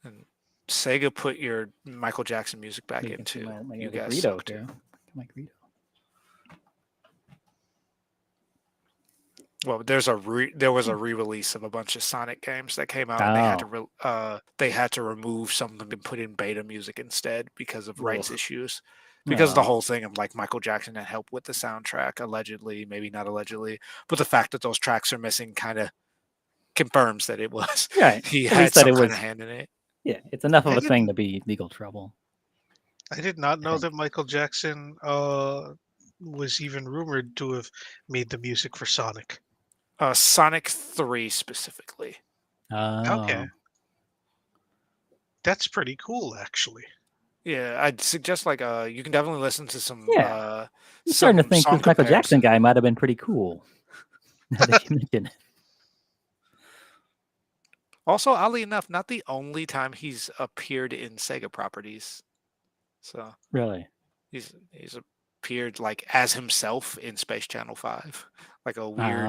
And Sega, put your Michael Jackson music back You in can see too. my You the guys Greedo suck here. too. My Greedo. Well, there was a re-release of a bunch of Sonic games that came out, and they had to remove some of them and put in beta music instead because of rights Ugh. issues. Because the Oh. whole thing of like Michael Jackson had helped with the soundtrack, allegedly, maybe not allegedly, but the fact that those tracks are missing kind of confirms that it was Right. he At had least that some it kind was. of hand in it. Yeah, it's enough of I a thing didn't- to be legal trouble. I did not know think. that Michael Jackson was even rumored to have made the music for Sonic. Sonic 3 specifically. Okay. Oh. That's pretty cool, actually. Yeah, I'd suggest like you can definitely listen to some Yeah. I'm starting to think song this Michael Jackson comparison. guy might have been pretty cool. Now that you mention it. Also, oddly enough, not the only time he's appeared in Sega properties. So Really? he's appeared like as himself in Space Channel 5, like a weird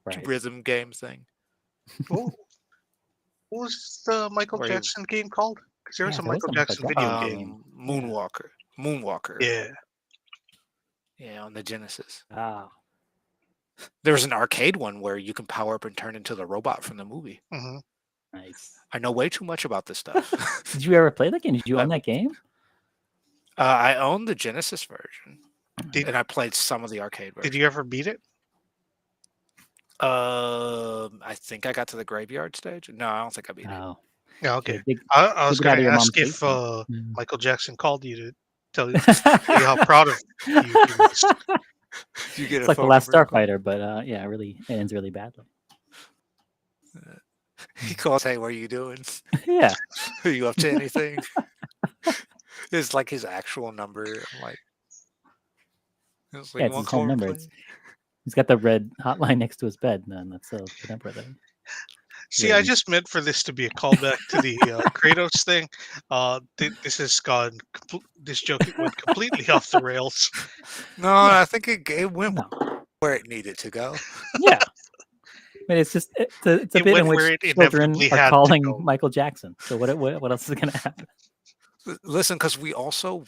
right. rhythm game thing. What was the Michael Where he- Jackson game called? Because there was Yeah, a there was Michael a Michael Jackson Jackson video game. Moonwalker. Moonwalker. Yeah. Yeah, on the Genesis. Ah. There was an arcade one where you can power up and turn into the robot from the movie. hmm Nice. I know way too much about this stuff. Did you ever play that game? Did you own that game? I own the Genesis version, Did- and I played some of the arcade version. Did you ever beat it? I think I got to the graveyard stage. No, I don't think I beat it. Oh. Yeah, okay. Dig- I was dig it out going of to your ask mom's if basement. Michael Jackson called you to tell you how proud of you he was. You get It's a like the phone last number call? Starfighter, but yeah, it ends really badly. He calls, "Hey, what are you doing? Yeah. Are you up to anything?" It's like his actual number. I'm like, it's like, Yeah, "You it's want his to home call number. replay?" He's got the red hotline next to his bed, and that's the number there. See, Yeah, I just meant for this to be a callback to the Kratos thing. This has gone. This joke went completely off the rails. No, I think it went No. where it needed to go. Yeah. But it's just it's a It bit went in which where it children inevitably are had to calling go. Michael Jackson. So what else is going to happen? Listen, because we also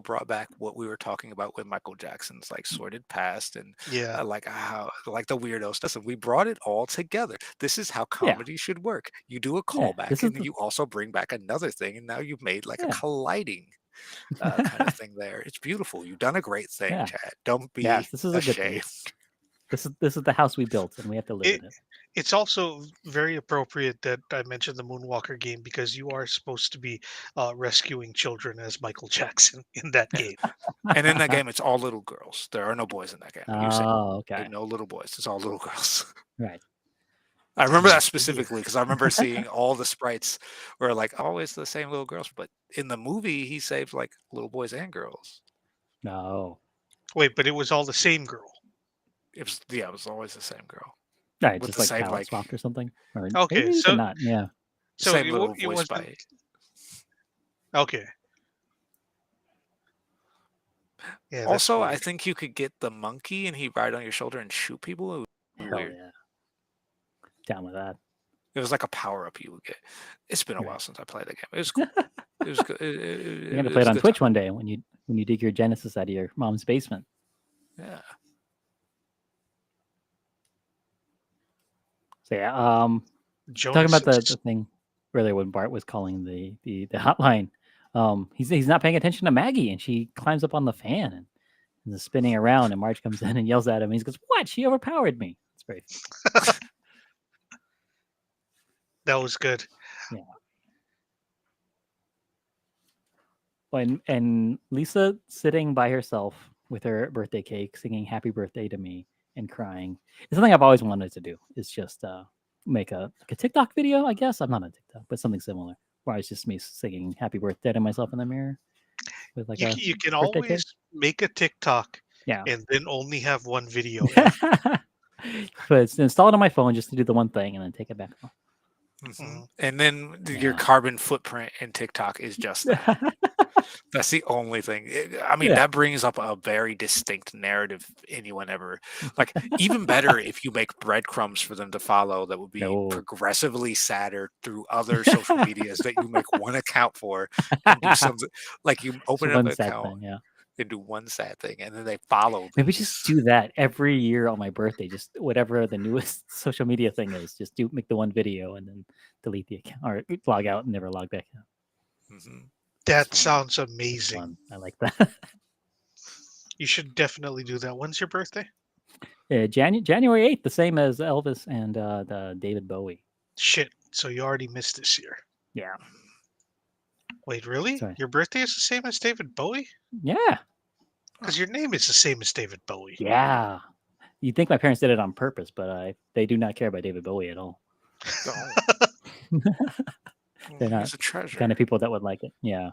brought back what we were talking about with Michael Jackson's like sordid past and Yeah. like how like the weirdo stuff. And we brought it all together. This is how comedy should work. You do a callback, this is and you also bring back another thing, and now you've made like a Yeah. colliding kind of thing there. It's beautiful. You've done a great thing, Yeah. Chad. Don't be Yes, this is a good thing. ashamed. This is the house we built, and we have to live It in it. it's also very appropriate that I mentioned the Moonwalker game because you are supposed to be rescuing children as Michael Jackson in that game. And in that game, it's all little girls. There are no boys in that game. You say Oh, okay. no little boys. It's all little girls. Right. I remember Yeah. that specifically because I remember seeing all the sprites were like always the same little girls, but in the movie he saved like little boys and girls. No. Wait, but it was all the same girl. It was always the same girl Right, with just the like same palette like swapped or something, or Okay, maybe even not. Yeah. so same little it voice wasn't bite. okay. Yeah, that's Also, I weird. think you could get the monkey and he'd ride on your shoulder and shoot people. It would be Hell weird. yeah. Down with that. It was like a power up you would get. It's been a while Right. since I played the game. It was cool. It was good. You're gonna It play was it a on good Twitch time. one day when you dig your Genesis out of your mom's basement. Yeah. So yeah, talking Jonas about the thing earlier when Bart was calling the hotline. He's not paying attention to Maggie, and she climbs up on the fan and is spinning around, and Marge comes in and yells at him. And he goes, "What? She overpowered me." It's very funny. that was good. Yeah. And Lisa sitting by herself with her birthday cake, singing "Happy Birthday" to me and crying. It's something I've always wanted to do. It's just make like a TikTok video, I guess. I'm not on TikTok, but something similar, where it's just me singing "Happy Birthday" to myself in the mirror with like a You can birthday cake. always make a TikTok Yeah. and then only have one video ever. But it's installed on my phone just to do the one thing and then take it back off. And then your Yeah. carbon footprint in TikTok is just that. That's the only thing. I mean, Yeah. that brings up a very distinct narrative. Anyone ever like even better if you make breadcrumbs for them to follow that would be No. progressively sadder through other social medias that you make one account for and do something like you open It's up one an sad account thing, yeah. and do one sad thing and then they follow Maybe these. just do that every year on my birthday. Just whatever the newest social media thing is, just make the one video and then delete the account or log out and never log back out. That It's fun. sounds It's amazing. fun. I like that. You should definitely do that. When's your birthday? January 8th, the same as Elvis and the David Bowie. Shit. So you already missed this year. Yeah. Wait, really? Sorry. Your birthday is the same as David Bowie? Yeah. Because your name is the same as David Bowie. Yeah. You'd think my parents did it on purpose, but they do not care about David Bowie at all. They're not He's a treasure. the kind of people that would like it. Yeah.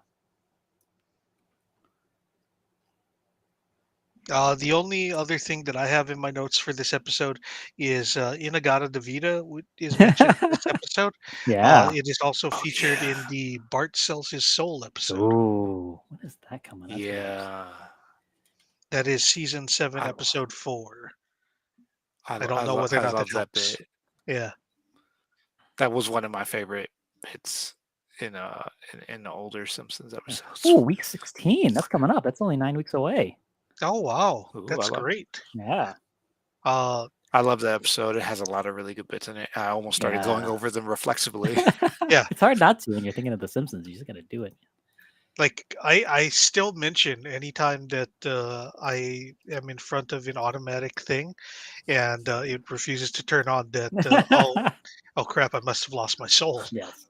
The only other thing that I have in my notes for this episode is Inagata Davida is mentioned in this episode. Yeah. It is also featured in the Bart Sells His Soul episode. Oh, when is that coming up? Yeah. That is season 7, episode 4. I don't know whether or not that love that helps. bit. Yeah. That was one of my favorite bits in the older Simpsons episodes. Oh, week 16. That's coming up. That's only 9 weeks away. Oh wow, Ooh, that's great. Yeah. I love that episode. It has a lot of really good bits in it. I almost started going over them reflexively. Yeah. It's hard not to when you're thinking of The Simpsons. You just got to do it. Like I still mention anytime that I am in front of an automatic thing and it refuses to turn on that oh crap, I must have lost my soul. Yes.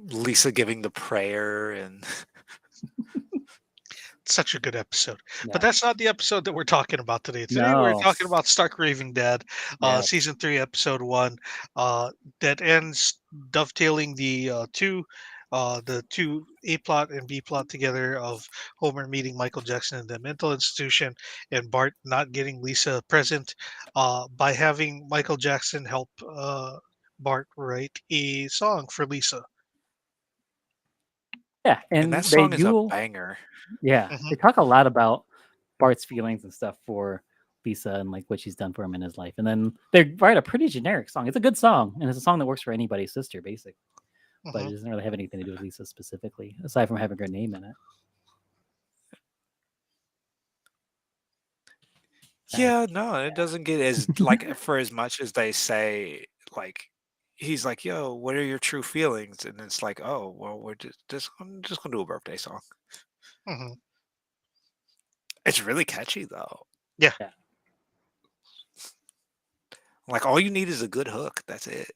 Lisa giving the prayer and Such a good episode. Yeah. But that's not the episode that we're talking about today. Today we're No. talking about Stark Raving Dad, Yes. season 3, episode 1, that ends dovetailing the two A plot and B plot together of Homer meeting Michael Jackson in the mental institution and Bart not getting Lisa present by having Michael Jackson help Bart write a song for Lisa. Yeah, and that song is a banger. Yeah, they talk a lot about Bart's feelings and stuff for Lisa and like what she's done for him in his life, and then they write a pretty generic song. It's a good song, and it's a song that works for anybody's sister, basically. But it doesn't really have anything to do with Lisa specifically, aside from having her name in it. Yeah, no, it doesn't get as like for as much as they say. Like he's like, "Yo, what are your true feelings?" And it's like, "Oh, well, I'm just gonna do a birthday song." It's really catchy though. Yeah. Like all you need is a good hook. That's it.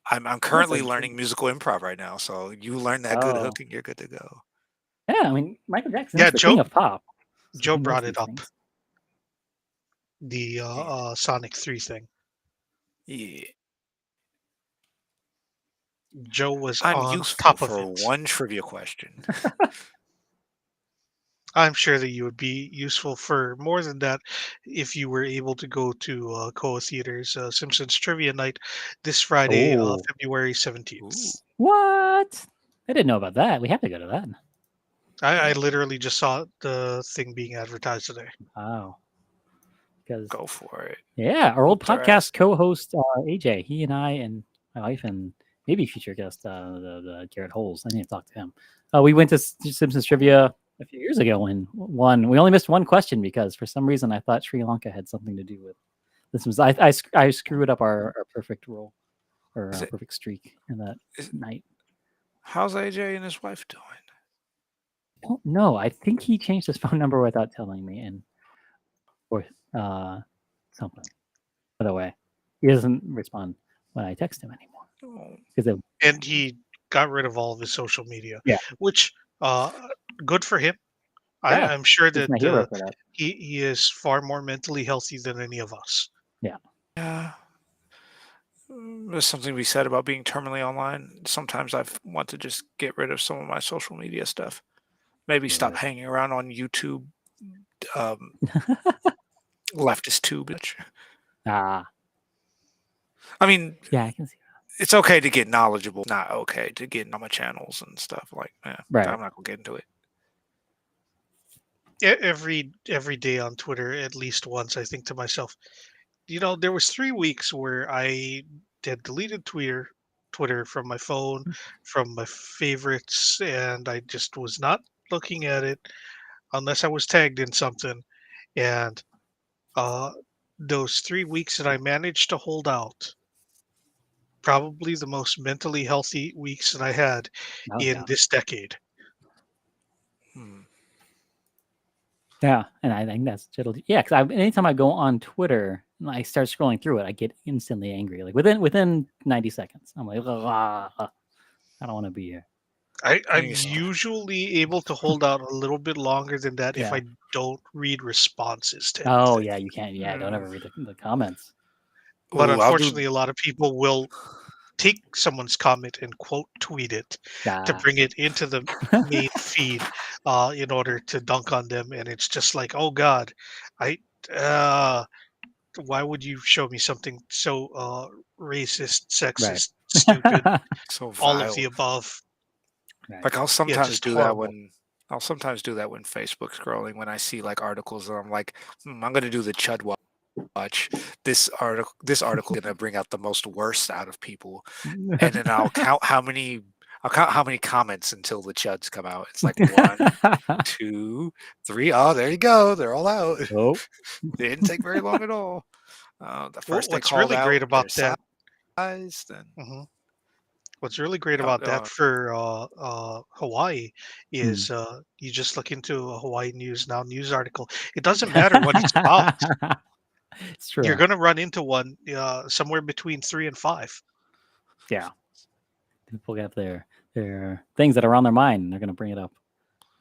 I'm currently learning musical improv right now, so you learn that good hook and you're good to go. Yeah, I mean Michael Jackson Yeah, is the king of pop. So Joe he knows brought these it up. things. The Sonic 3 thing. Yeah. Joe was I'm on useful top of for it. one trivia question. I'm sure that you would be useful for more than that if you were able to go to Koa Theater's Simpsons Trivia Night this Friday, Oh, February Ooh. 17th. what? I didn't know about that. We have to go to that. I literally just saw the thing being advertised today. Wow. Because Go for it. yeah, our old Whoop their podcast ass. co-host AJ, he and I and my wife and maybe future guest the Garrett Holes. I need to talk to him. We went to Simpsons Trivia a few years ago and won. We only missed one question because for some reason I thought Sri Lanka had something to do with this. Was I screwed up our perfect roll or Is our it- perfect streak in that night. How's AJ and his wife doing? I don't know. I think he changed his phone number without telling me and or something. By the way, he doesn't respond when I text him anymore Oh, because And he got rid of all of his social media, Yeah. which good for him. Yeah, I'm sure he's my hero that for that. he is far more mentally healthy than any of us. yeah. There's something to be said about being terminally online. Sometimes I want to just get rid of some of my social media stuff. Maybe stop Good. hanging around on YouTube. Leftist tube. Ah, I mean, yeah, I can see that. it's okay to get knowledgeable. Not okay to get on my channels and stuff. Like, Right. I'm not gonna get into it. Every day on Twitter, at least once, I think to myself, there was 3 weeks where I had deleted Twitter from my phone, from my favorites, and I just was not looking at it unless I was tagged in something. And uh, those 3 weeks that I managed to hold out, probably the most mentally healthy weeks that I had Oh, in yeah. this decade. Yeah, and I think that's yeah. Because anytime I go on Twitter and I start scrolling through it, I get instantly angry. Like within 90 seconds, I'm like, I don't want to be here. I'm Yes. usually able to hold out a little bit longer than that if Yeah. I don't read responses to Oh anything. yeah, you can't. Yeah, don't ever read the comments. But Ooh, I'll do. unfortunately, a lot of people will take someone's comment and quote tweet it to bring it into the main feed in order to dunk on them, and it's just like, oh God, I why would you show me something so racist, sexist, stupid, So all vile. of the above? Right. Like I'll sometimes just do horrible. I'll sometimes do that when Facebook scrolling when I see like articles and I'm like, I'm gonna do the Chud watch. This article is gonna bring out the most worst out of people, and then I'll count how many comments until the Chuds come out. It's like 1, 2, 3. Oh, there you go. They're all out. Oh, They didn't take very long at all. The first they What's called really out great about their that? size, then Mhm. What's really great about that for Hawaii is you just look into a Hawaii News Now news article. It doesn't matter what it's about. it's true. You're going to run into one somewhere between 3 and 5. Yeah, people have their things that are on their mind, and they're gonna bring it up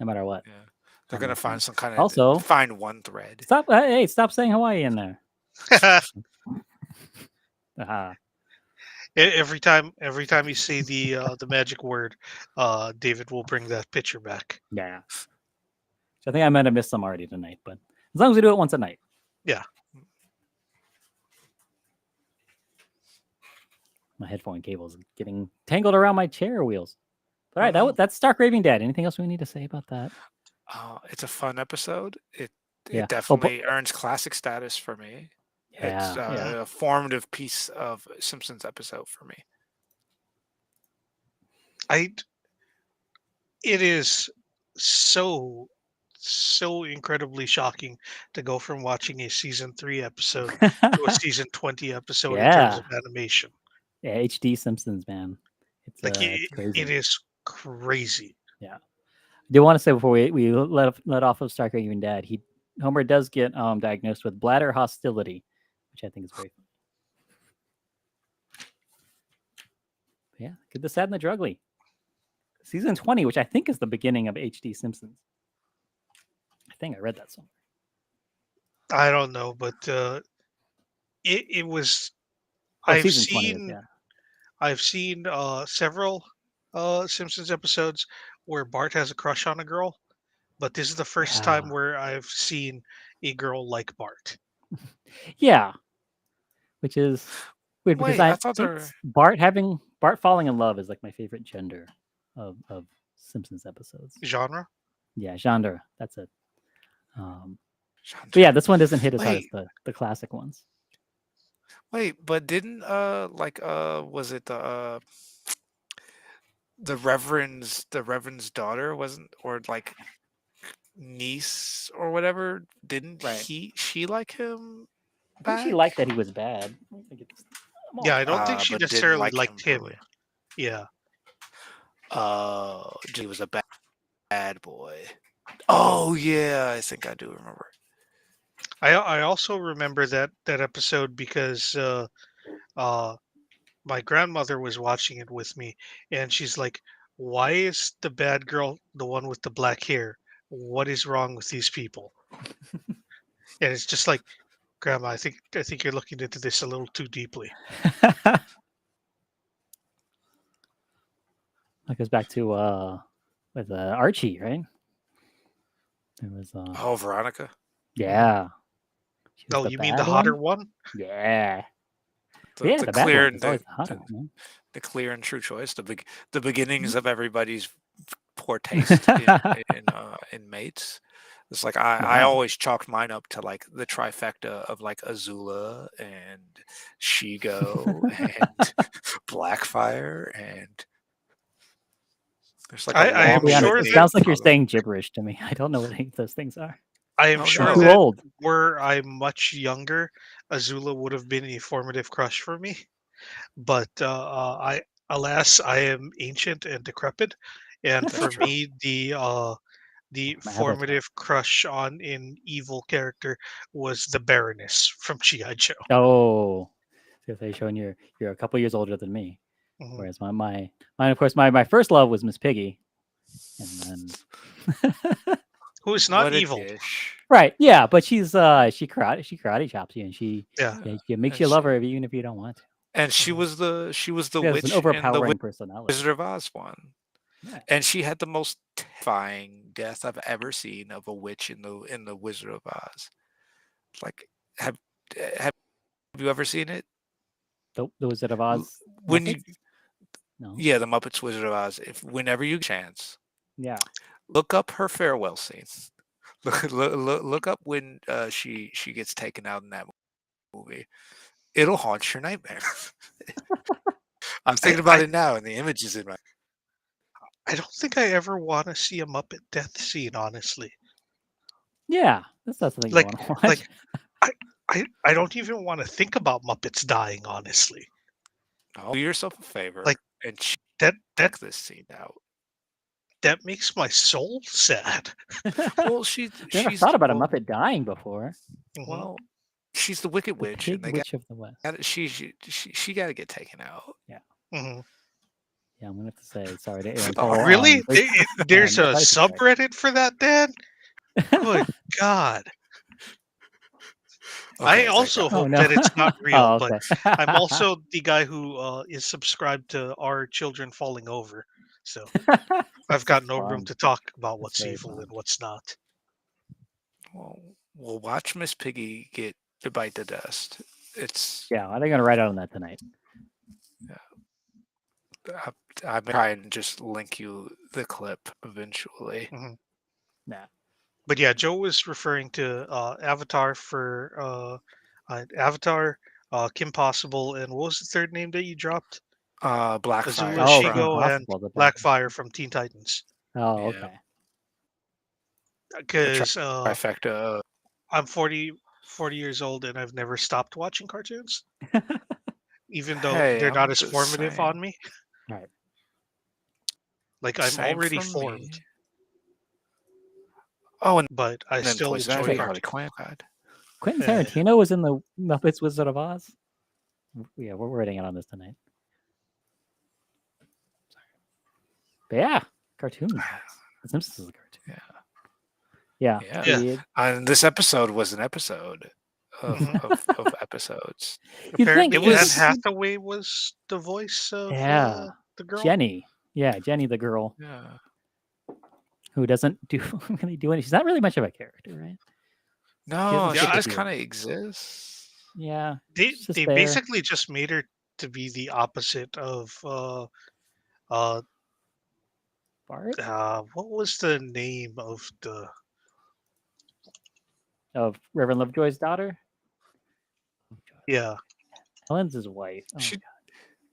no matter what. yeah, they're gonna find some kind of Also, find one thread. Stop! Hey, stop saying Hawaii in there. Every time you say the magic word, David will bring that picture back. Yeah. So I think I might have missed some already tonight, but as long as we do it once a night. Yeah. My headphone cable is getting tangled around my chair wheels. All right, that's Stark Raving Dad. Anything else we need to say about that? It's a fun episode. It Yeah. definitely earns classic status for me. Yeah. It's a formative piece of Simpsons episode for me. It is so incredibly shocking to go from watching a season 3 episode to a season 20 episode in terms of animation. Yeah, HD Simpsons, man. It's Like it's crazy. it is crazy. Yeah. I do want to say before we let off of Stark Raving Dad, Homer does get diagnosed with bladder hostility, which I think is very funny. Yeah, Good, the Sad, and the Drugly. Season 20, which I think is the beginning of HD Simpsons. I think I read that somewhere. I don't know, but it was. Oh, I've season 20 is, seen yeah. I've seen several Simpsons episodes where Bart has a crush on a girl, but this is the first time Yeah. where I've seen a girl like Bart. Yeah. Which is weird because Wait, I I thought think there. Bart falling in love is like my favorite gender of Simpsons episodes. Genre? Yeah, genre. That's it. But Chandra. yeah, this one doesn't hit as hard as Wait, the classic ones. but didn't was it the Reverend's daughter wasn't, or like niece or whatever, didn't Right. she like him I think she back? liked that he was bad. Let me get this. I'm all Yeah, I don't think excited. she But didn't necessarily like him liked for him. Yeah. he was a bad boy. Oh yeah, I think I do remember. I also remember that episode because uh my grandmother was watching it with me, and she's like, "Why is the bad girl the one with the black hair? What is wrong with these people?" And it's just like, Grandma, I think you're looking into this a little too deeply. That goes back to with Archie, right? There was Oh, Veronica. yeah. She was Oh, the you mean the bad hotter one? one? Yeah. The, Yeah, the the bad clear one and is always the hotter one. the clear and true choice. The beginnings Mhm. of everybody's poor taste in mates. It's like I Yeah. always chalked mine up to like the trifecta of like Azula and Shigo and Blackfire, and there's like a I To am long be honest, sure it litany that sounds like you're of them. saying gibberish to me. I don't know what any of those things are. I am Oh sure I'm no. too that old. were I much younger, Azula would have been a formative crush for me. But I, alas, I am ancient and decrepit, and That's for true. me, the My avatar. formative crush on an evil character was the Baroness from GI Joe. Oh, so they're showing you're a couple years older than me. Mhm. Whereas mine, of course, my first love was Miss Piggy, and then Who is not What a evil. dish. right, yeah, but she karate chops you, and Yeah. she makes And you love she her even if you don't want to. Mhm. she was the She has an witch in the overpowering personality. Wizard of Oz one. Right. And she had the most terrifying death I've ever seen of a witch in the Wizard of Oz. Like, have have you ever seen it? The Wizard of L- Oz When you Muppets? No. Yeah, the Muppets Wizard of Oz. If whenever you get a chance, Yeah. look up her farewell scene. Look up when she gets taken out in that movie. It'll haunt your nightmare. I'm I, thinking about I it now, and the image is in my. I don't think I ever want to see a Muppet death scene, honestly. Yeah, that's not something you Like want to like watch. I don't even want to think about Muppets dying, honestly. Oh, do yourself a favor Like and that that check this scene out. that makes my soul sad. Well, Never she's thought about a Muppet dying before. Mhm. well, she's the Wicked The Witch, and Pig Witch of the West. she got to get taken out. Yeah. Mhm. Yeah, I'm gonna have to say sorry to Aaron All Cole right. Really? on There's a Price is Right. subreddit for that, Dan? Good God. I Okay, thank also God. Oh hope no. that it's not real, Oh, but okay. I'm also the guy who is subscribed to Our Children Falling Over. So I've That's got no room fun. to talk about That's what's very evil and fun. what's not. Well, we'll watch Miss Piggy get to bite the dust. It's Yeah, I think I'm gonna write out on that tonight. I'm trying to just link you the clip eventually. Mhm. Nah. But yeah, Joe was referring to Avatar for Avatar, Kim Possible, and what was the third name that you dropped? Azula, Blackfire Oh, Kim Shigo, from and Possible, the bad one. Blackfire from Teen Titans. Oh, yeah, okay. the Because trifecta. I'm 40 years old and I've never stopped watching cartoons, even though Hey, they're not I'm as the formative same. on me. Right. Like I'm Same already for me. formed. Oh, and but I then still Poison enjoy Ivy, Wait. Harley cartoons. Quinn. God. Quentin Yeah. Tarantino was in the Muppets Wizard of Oz. Yeah, we're rating it on this tonight. But yeah, cartoons. The Simpsons is a cartoon. Yeah. Yeah. And this episode was an episode of, Mhm. of episodes. You'd think Apparently, It Anne was- Hathaway was the voice of the girl. Jenny. Yeah, Jenny, the girl Yeah. who doesn't really do anything. She's not really much of a character, right? No, doesn't she stick just with you. kind of exists. Yeah, They she's just they there. basically just made her to be the opposite of uh Bart what was the name of the of Reverend Lovejoy's daughter. yeah Helen's his wife. Oh, She- God.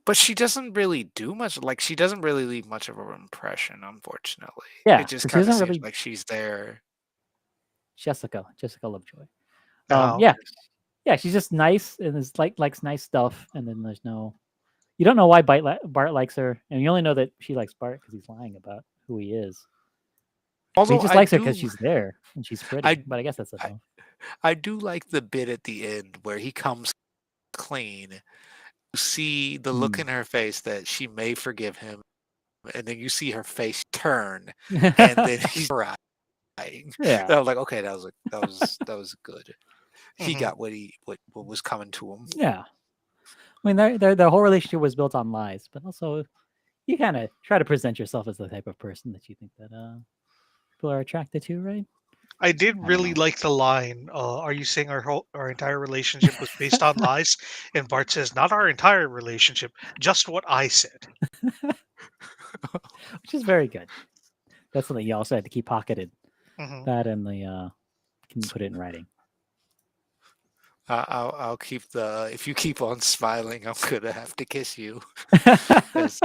But she doesn't really do much. Like, she doesn't really leave much of an impression, unfortunately. Yeah, It just 'cause she kind of doesn't seems really- like she's there. Jessica Lovejoy. Oh, Yeah, yeah, she's just nice and is likes nice stuff. And then there's no, you don't know why Bart likes her, and you only know that she likes Bart because he's lying about who he is. But he Although just likes her because she's there and she's pretty. But I guess that's enough. I do like the bit at the end where he comes clean. You see the look in her face that she may forgive him, and then you see her face turn, and then he's crying. Yeah. And I was like, okay, that was good. He Mhm. got what was coming to him. Yeah. I mean, their whole relationship was built on lies, but also you kind of try to present yourself as the type of person that you think that people are attracted to, right? I did don't really know. like the line. Are you saying our entire relationship was based on lies? And Bart says, "Not our entire relationship, just what I said." Which is very good. That's something you also had to keep pocketed. Mhm. That and the can put it in writing. I'll keep the. If you keep on smiling, I'm gonna have to kiss you. As,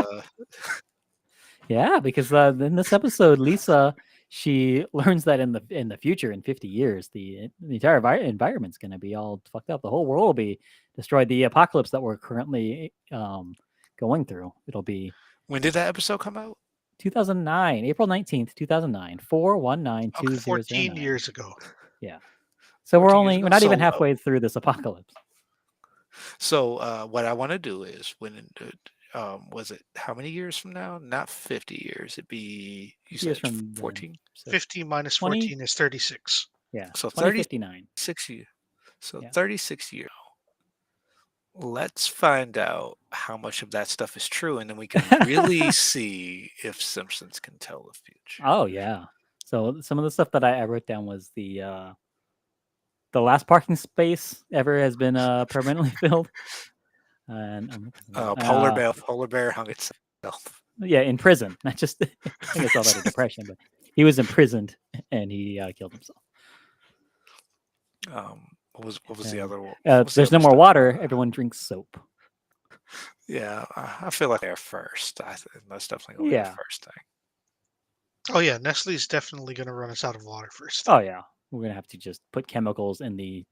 Yeah, because in this episode, Lisa, she learns that in the future, in 50 years, the entire environment's going to be all fucked up. The whole world will be destroyed. The apocalypse that we're currently going through, it'll be when did that episode come out? 2009, April 19th, 2009, 4192009. 14 years ago. Yeah. So 14 years we're ago? not even So, halfway through this apocalypse. So what I want to do is was it how many years from now? Not 50 years. It'd be you Years said from 14. 50 minus 20 14 is 36. Yeah. So 2059. 36 years. So Yeah. 36 years. Let's find out how much of that stuff is true, and then we can really see if Simpsons can tell the future. Oh yeah. So some of the stuff that I wrote down was the last parking space ever has been permanently filled. And Polar bear hung itself. yeah, in prison. Not just I guess all that a depression, but he was imprisoned and he killed himself. What was the other one? There's no more water. Everyone drinks soap. Yeah, I feel like they're first. That's definitely going to be the first thing. Oh yeah, Nestle's definitely going to run us out of water first. Oh yeah, we're gonna have to just put chemicals in the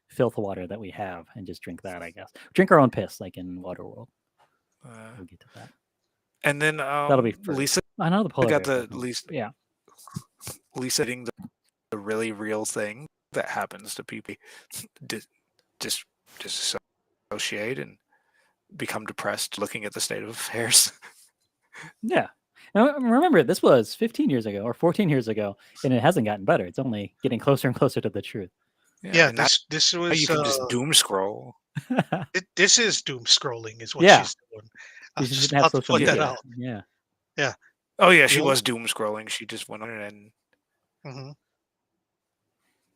filth water that we have and just drink that. I guess drink our own piss, like in Waterworld. We'll get to that. And then that'll be first. Lisa. I know the polar got bear the least. Yeah. Lisa hitting the really real thing that happens to people. Just disassociate and become depressed looking at the state of affairs. Yeah. Now, remember, this was 15 years ago or 14 years ago, and it hasn't gotten better. It's only getting closer and closer to the truth. Yeah, this was. You can just doom scroll. This is doom scrolling, is what she's doing. I was She just didn't have about to social point that media. out. Yeah. Yeah. Oh yeah, she was doom scrolling. She just went on and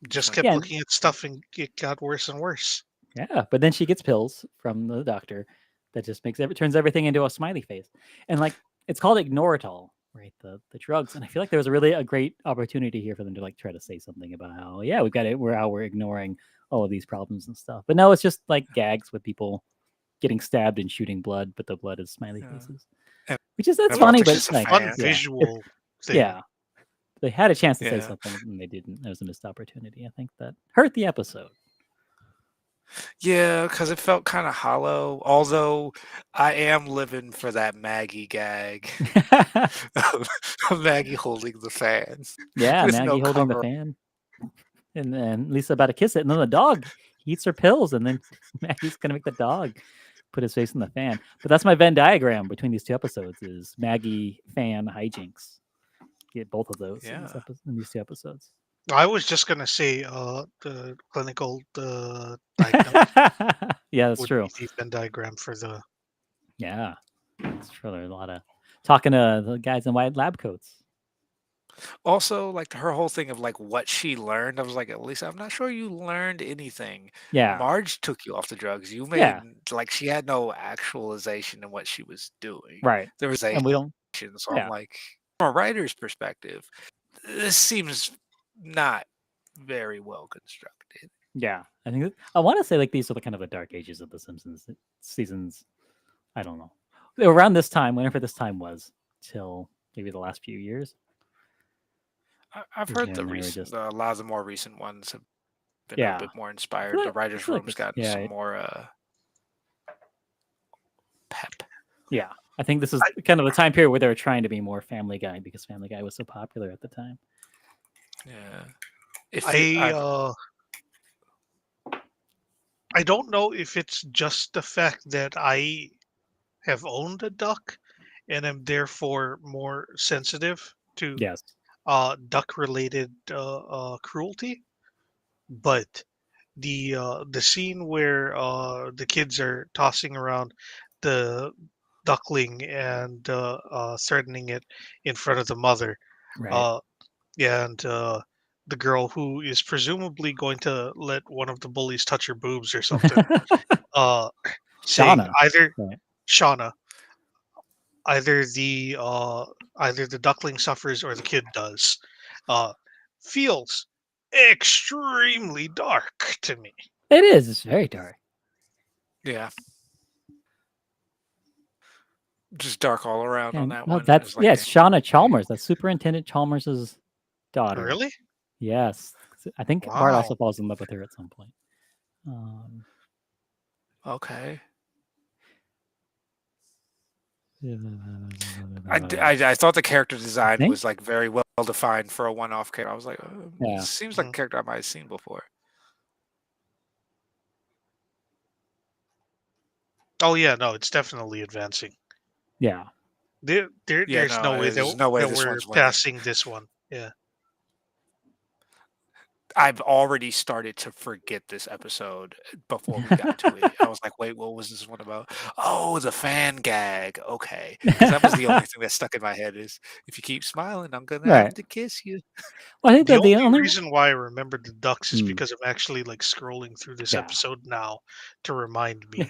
just kept looking at stuff, and it got worse and worse. Yeah, but then she gets pills from the doctor that just turns everything into a smiley face, and like it's called Ignoritol, right? The drugs, and I feel like there was a great opportunity here for them to like try to say something about how we've got it, we're ignoring all of these problems and stuff, but no, it's just like gags with people getting stabbed and shooting blood, but the blood is smiley faces, which is that's funny, but it's like fun visual thing. Yeah, they had a chance to say something and they didn't. It was a missed opportunity. I think that hurt the episode. Yeah, because it felt kind of hollow. Although I am living for that Maggie gag of Maggie holding the fan Yeah, with no Maggie holding the cover. fan, and then Lisa about to kiss it, and then the dog eats her pills, and then Maggie's gonna make the dog put his face in the fan. But that's my Venn diagram between these two episodes: is Maggie fan hijinks. Get both of those in Yeah. in these two episodes. I was just gonna say the clinical diagnosis Yeah, that's would true. be the Venn diagram for the. Yeah, that's true. There's a lot of talking to the guys in white lab coats. Also, like her whole thing of like what she learned, I was like, at least I'm not sure you learned anything. Yeah, Marge took you off the drugs. You yeah, made like she had no actualization in what she was doing. right. There was And we don't. action, so I'm Yeah, like, from a writer's perspective, this seems not very well constructed. yeah. I think I want to say like these are the kind of the dark ages of the Simpsons seasons. I don't know. Around this time, whenever this time was, till maybe the last few years. I've Here heard and there, just a lot of the more recent ones have been a yeah. bit more I inspired. The I writers' feel like room's this. gotten Yeah, some more pep. yeah. I think this is kind of the time period where they were trying to be more Family Guy because Family Guy was so popular at the time. Yeah. I don't know if it's just the fact that I have owned a duck and am therefore more sensitive to Yes. duck related cruelty, but the scene where the kids are tossing around the duckling and threatening it in front of the mother, Right. uh, and the girl who is presumably going to let one of the bullies touch her boobs or something, uh, saying Shauna. either Right. Shauna, either the duckling suffers or the kid does, uh, feels extremely dark to me. It is. It's very dark. Yeah. Just dark all around on And that well, one. that's It's like, it's Shauna Chalmers. That's Superintendent Chalmers's daughter. Really? Yes. I think Bart Wow. also falls in love with her at some point. okay. Yeah. I thought the character design think? was like very well defined for a one-off character. I was like, Yeah. this seems like a character I might have seen before. Oh yeah, no, it's definitely advancing. Yeah. There's no way there's no way that this we're one's winning. passing this one. Yeah. I've already started to forget this episode before we got to it. I was like, wait, what was this one about? Oh, the fan gag. Okay. Because that was the only thing that stuck in my head is if you keep smiling, I'm going to have Right. to kiss you. Well, I think The that the only only reason why I remembered the ducks is Hmm. because I'm actually like scrolling through this Yeah. episode now to remind me.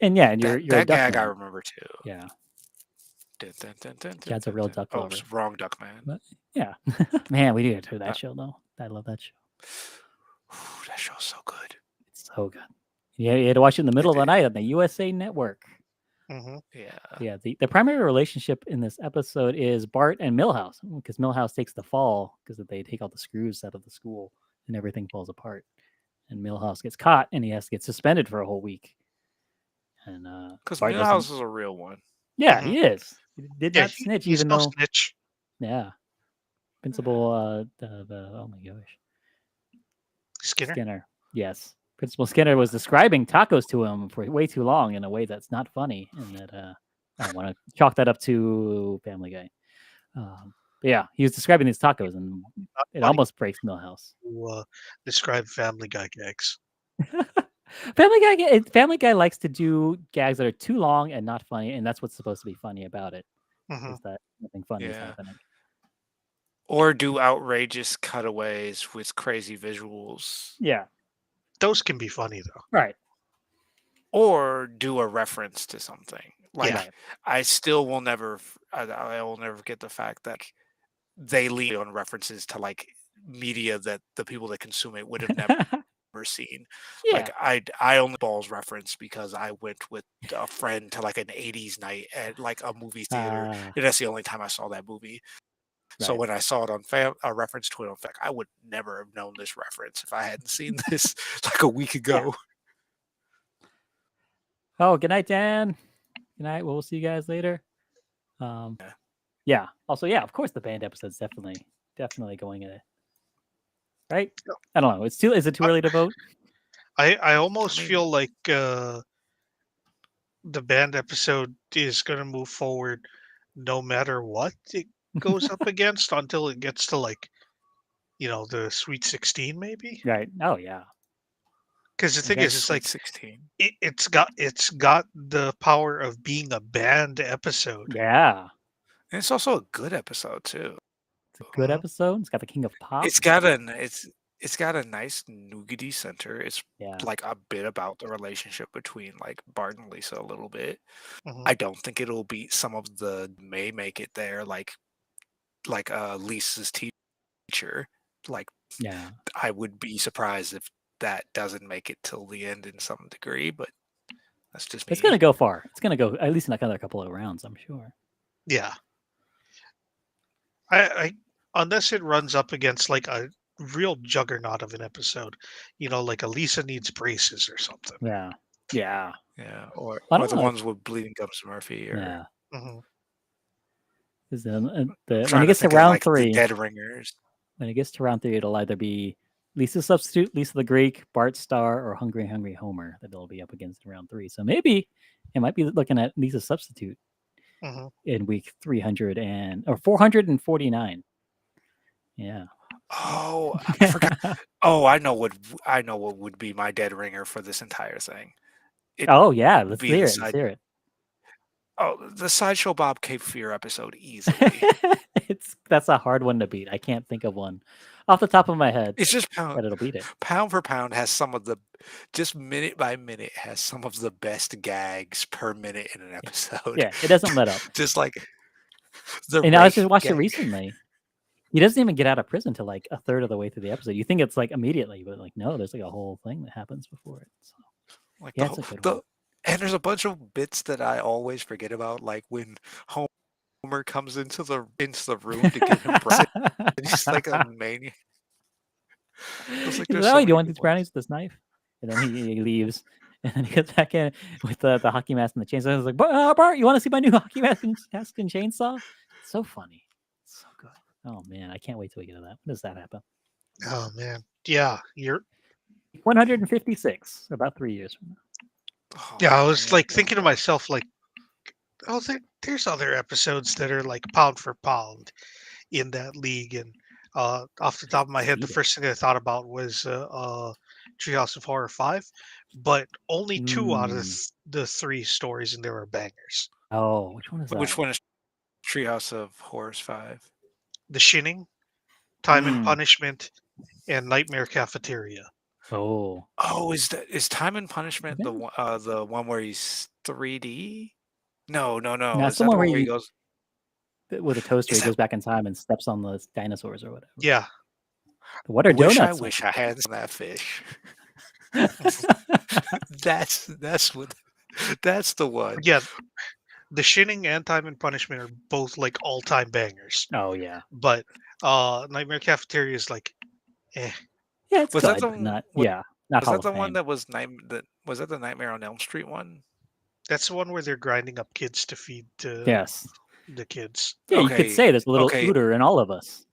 And yeah, and you're a That duck gag I man. remember too. Yeah. Dun, dun, dun, dun, dun, Chad's a dun, real dun. duck lover. Oops, wrong duck man. But yeah. Man, we did to that show though. I love that show. That show's so good. It's so good. Yeah, you had to watch it in the middle of the night on the USA Network. Mm-hmm. Yeah. Yeah. The primary relationship in this episode is Bart and Milhouse because Milhouse takes the fall because they take all the screws out of the school and everything falls apart. And Milhouse gets caught and he has to get suspended for a whole week. And Because Bart Milhouse is a real one. Yeah, Mhm. he is. He did Yeah, not snitch, he's even no though. snitch. Yeah. Principal, oh my gosh. Skinner. Yes. Principal Skinner was describing tacos to him for way too long in a way that's not funny. And that I don't want to chalk that up to Family Guy. But yeah, he was describing these tacos and it funny. almost breaks Millhouse. To describe Family Guy gags. Family Guy likes to do gags that are too long and not funny, and that's what's supposed to be funny about it. Mhm. Is that nothing funny is Yeah. happening. Or do outrageous cutaways with crazy visuals. Yeah. Those can be funny though. Right. Or do a reference to something. Like Right. I still will never I will never get the fact that they lean on references to like media that the people that consume it would have never seen. Yeah. Like I only balls reference because I went with a friend to like an 80s night at like a movie theater. And that's the only time I saw that movie. So Right. when I saw it on a reference to it on fact, I would never have known this reference if I hadn't seen this like a week ago. Oh, good night, Dan. Good night. We'll see you guys later. Yeah. Also, yeah, of course, the band episode's definitely going in it. Right? I don't know. Is it too early to vote? I almost feel like the band episode is going to move forward no matter what it goes up against until it gets to like, the Sweet 16 maybe. Right. Oh yeah. Because the thing is, it's like 16. It's got the power of being a band episode. Yeah. And it's also a good episode too. It's a good episode. It's got the King of Pop. It's got a nice nougaty center. It's like a bit about the relationship between like Bart and Lisa a little bit. I don't think it'll beat some of the may make it there, like Lisa's teacher. Like, yeah, I would be surprised if that doesn't make it till the end in some degree, but that's just me. It's gonna go far. It's gonna go at least in another couple of rounds, I'm sure. Yeah. I unless it runs up against like a real juggernaut of an episode, like a Lisa needs braces or something. Yeah. Or the ones with Bleeding Gums Murphy. When it gets to round 3, the Dead Ringers. When it gets to round 3, it'll either be Lisa's substitute, Lisa the Greek, Bart Star, or Hungry Hungry Homer that it'll be up against in round 3. So maybe it might be looking at Lisa's substitute in week 449. Yeah. Oh, I forgot. Oh, I know what would be my dead ringer for this entire thing. Let's hear it. Oh, the Sideshow Bob Cape Fear episode easily. That's a hard one to beat. I can't think of one off the top of my head. It's just but it'll beat it. Pound for pound has some of the, just minute by minute, has some of the best gags per minute in an episode. Yeah, it doesn't let up. Just like and I just watched it recently. He doesn't even get out of prison till like a third of the way through the episode. You think it's like immediately, but like no, there's like a whole thing that happens before it. So like it's a good one. And there's a bunch of bits that I always forget about, like when Homer comes into the room to get him brownies. He's like a maniac. He's like, oh, you want these brownies with this knife? And then he leaves. And then he gets back in with the hockey mask and the chainsaw. I was like, Bart, you want to see my new hockey mask and chainsaw? It's so funny. It's so good. Oh, man. I can't wait till we get to that. When does that happen? Oh, man. Yeah. You're 156, about 3 years from now. I was like thinking to myself, like, there's other episodes that are like pound for pound in that league. And off the top of my head, the first thing I thought about was Treehouse of Horror 5, but only 2 out of the 3 stories in there are bangers. Oh, which one is that? Which one is Treehouse of Horrors 5? The Shinning, Time and Punishment, and Nightmare Cafeteria. Oh, is Time and Punishment the one where he's 3D? No. That's the one where he goes with a toaster. He goes back in time and steps on the dinosaurs or whatever. Yeah. What are donuts? I wish I had that fish. That's the one. Yeah. The Shinning and Time and Punishment are both like all-time bangers. Oh yeah. But Nightmare Cafeteria is like Yeah, it's was good, that the, but not what, yeah, not was Hall that the of one Fame. that was was that the Nightmare on Elm Street one? That's the one where they're grinding up kids to feed yes. the kids. Yeah, you could say there's a little Ooter in all of us.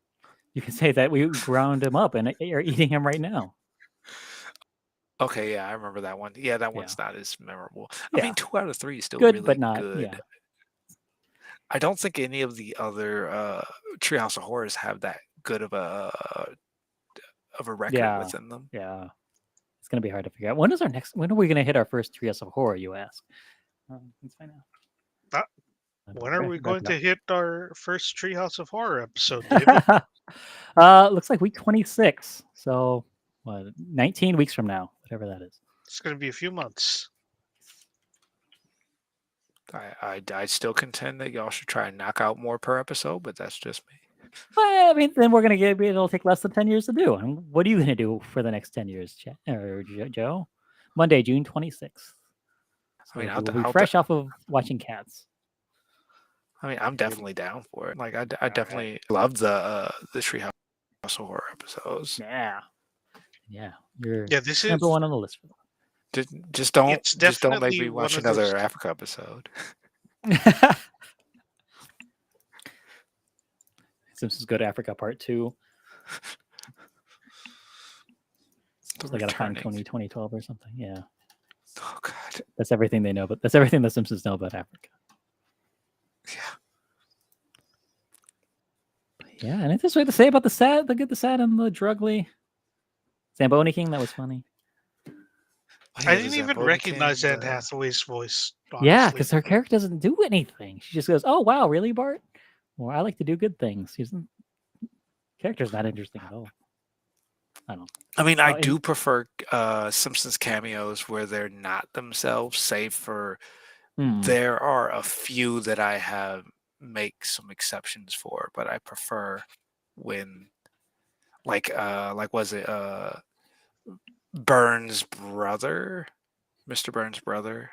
You can say that we ground him up and are eating him right now. Okay, yeah, I remember that one. Yeah, that one's not as memorable. I Yeah. mean, 2 out of 3 is still good, really but not good. yeah. I don't think any of the other Treehouse of Horrors have that good of a record within them. Yeah, it's gonna be hard to figure out. When are we gonna hit our first Treehouse of Horror? You ask. Let's find out. When are we going to hit our first Treehouse of Horror episode, David? Looks like week 26. So, 19 weeks from now, whatever that is. It's going to be a few months. I still contend that y'all should try and knock out more per episode, but that's just me. Well, I mean, then we're gonna it'll take less than 10 years to do. And what are you gonna do for the next 10 years, Joe? Monday, June 26th. So we'll be fresh off of watching Cats. I mean, I'm definitely down for it. Like, I definitely love the Treehouse of Horror episodes. Yeah. You're this number is one on the list for Just don't it's just don't make definitely me one watch of those. another Africa episode. that. Simpsons Go to Africa Part 2. I gotta find 2012 or something. Yeah. Oh God. That's everything they know, but that's everything the Simpsons know about Africa. Yeah. But yeah, anything to say about the good, the sad, and the drugly? Zamboni King, that was funny. I didn't even recognize Anne Hathaway's voice. Honestly. Yeah, because her character doesn't do anything. She just goes, "Oh wow, really, Bart? Well, I like to do good things." Character's not interesting at all. I don't know. I mean, I do prefer Simpsons cameos where they're not themselves, save for there are a few that I have make some exceptions for, but I prefer when like was it Burns' brother, Mr. Burns' brother,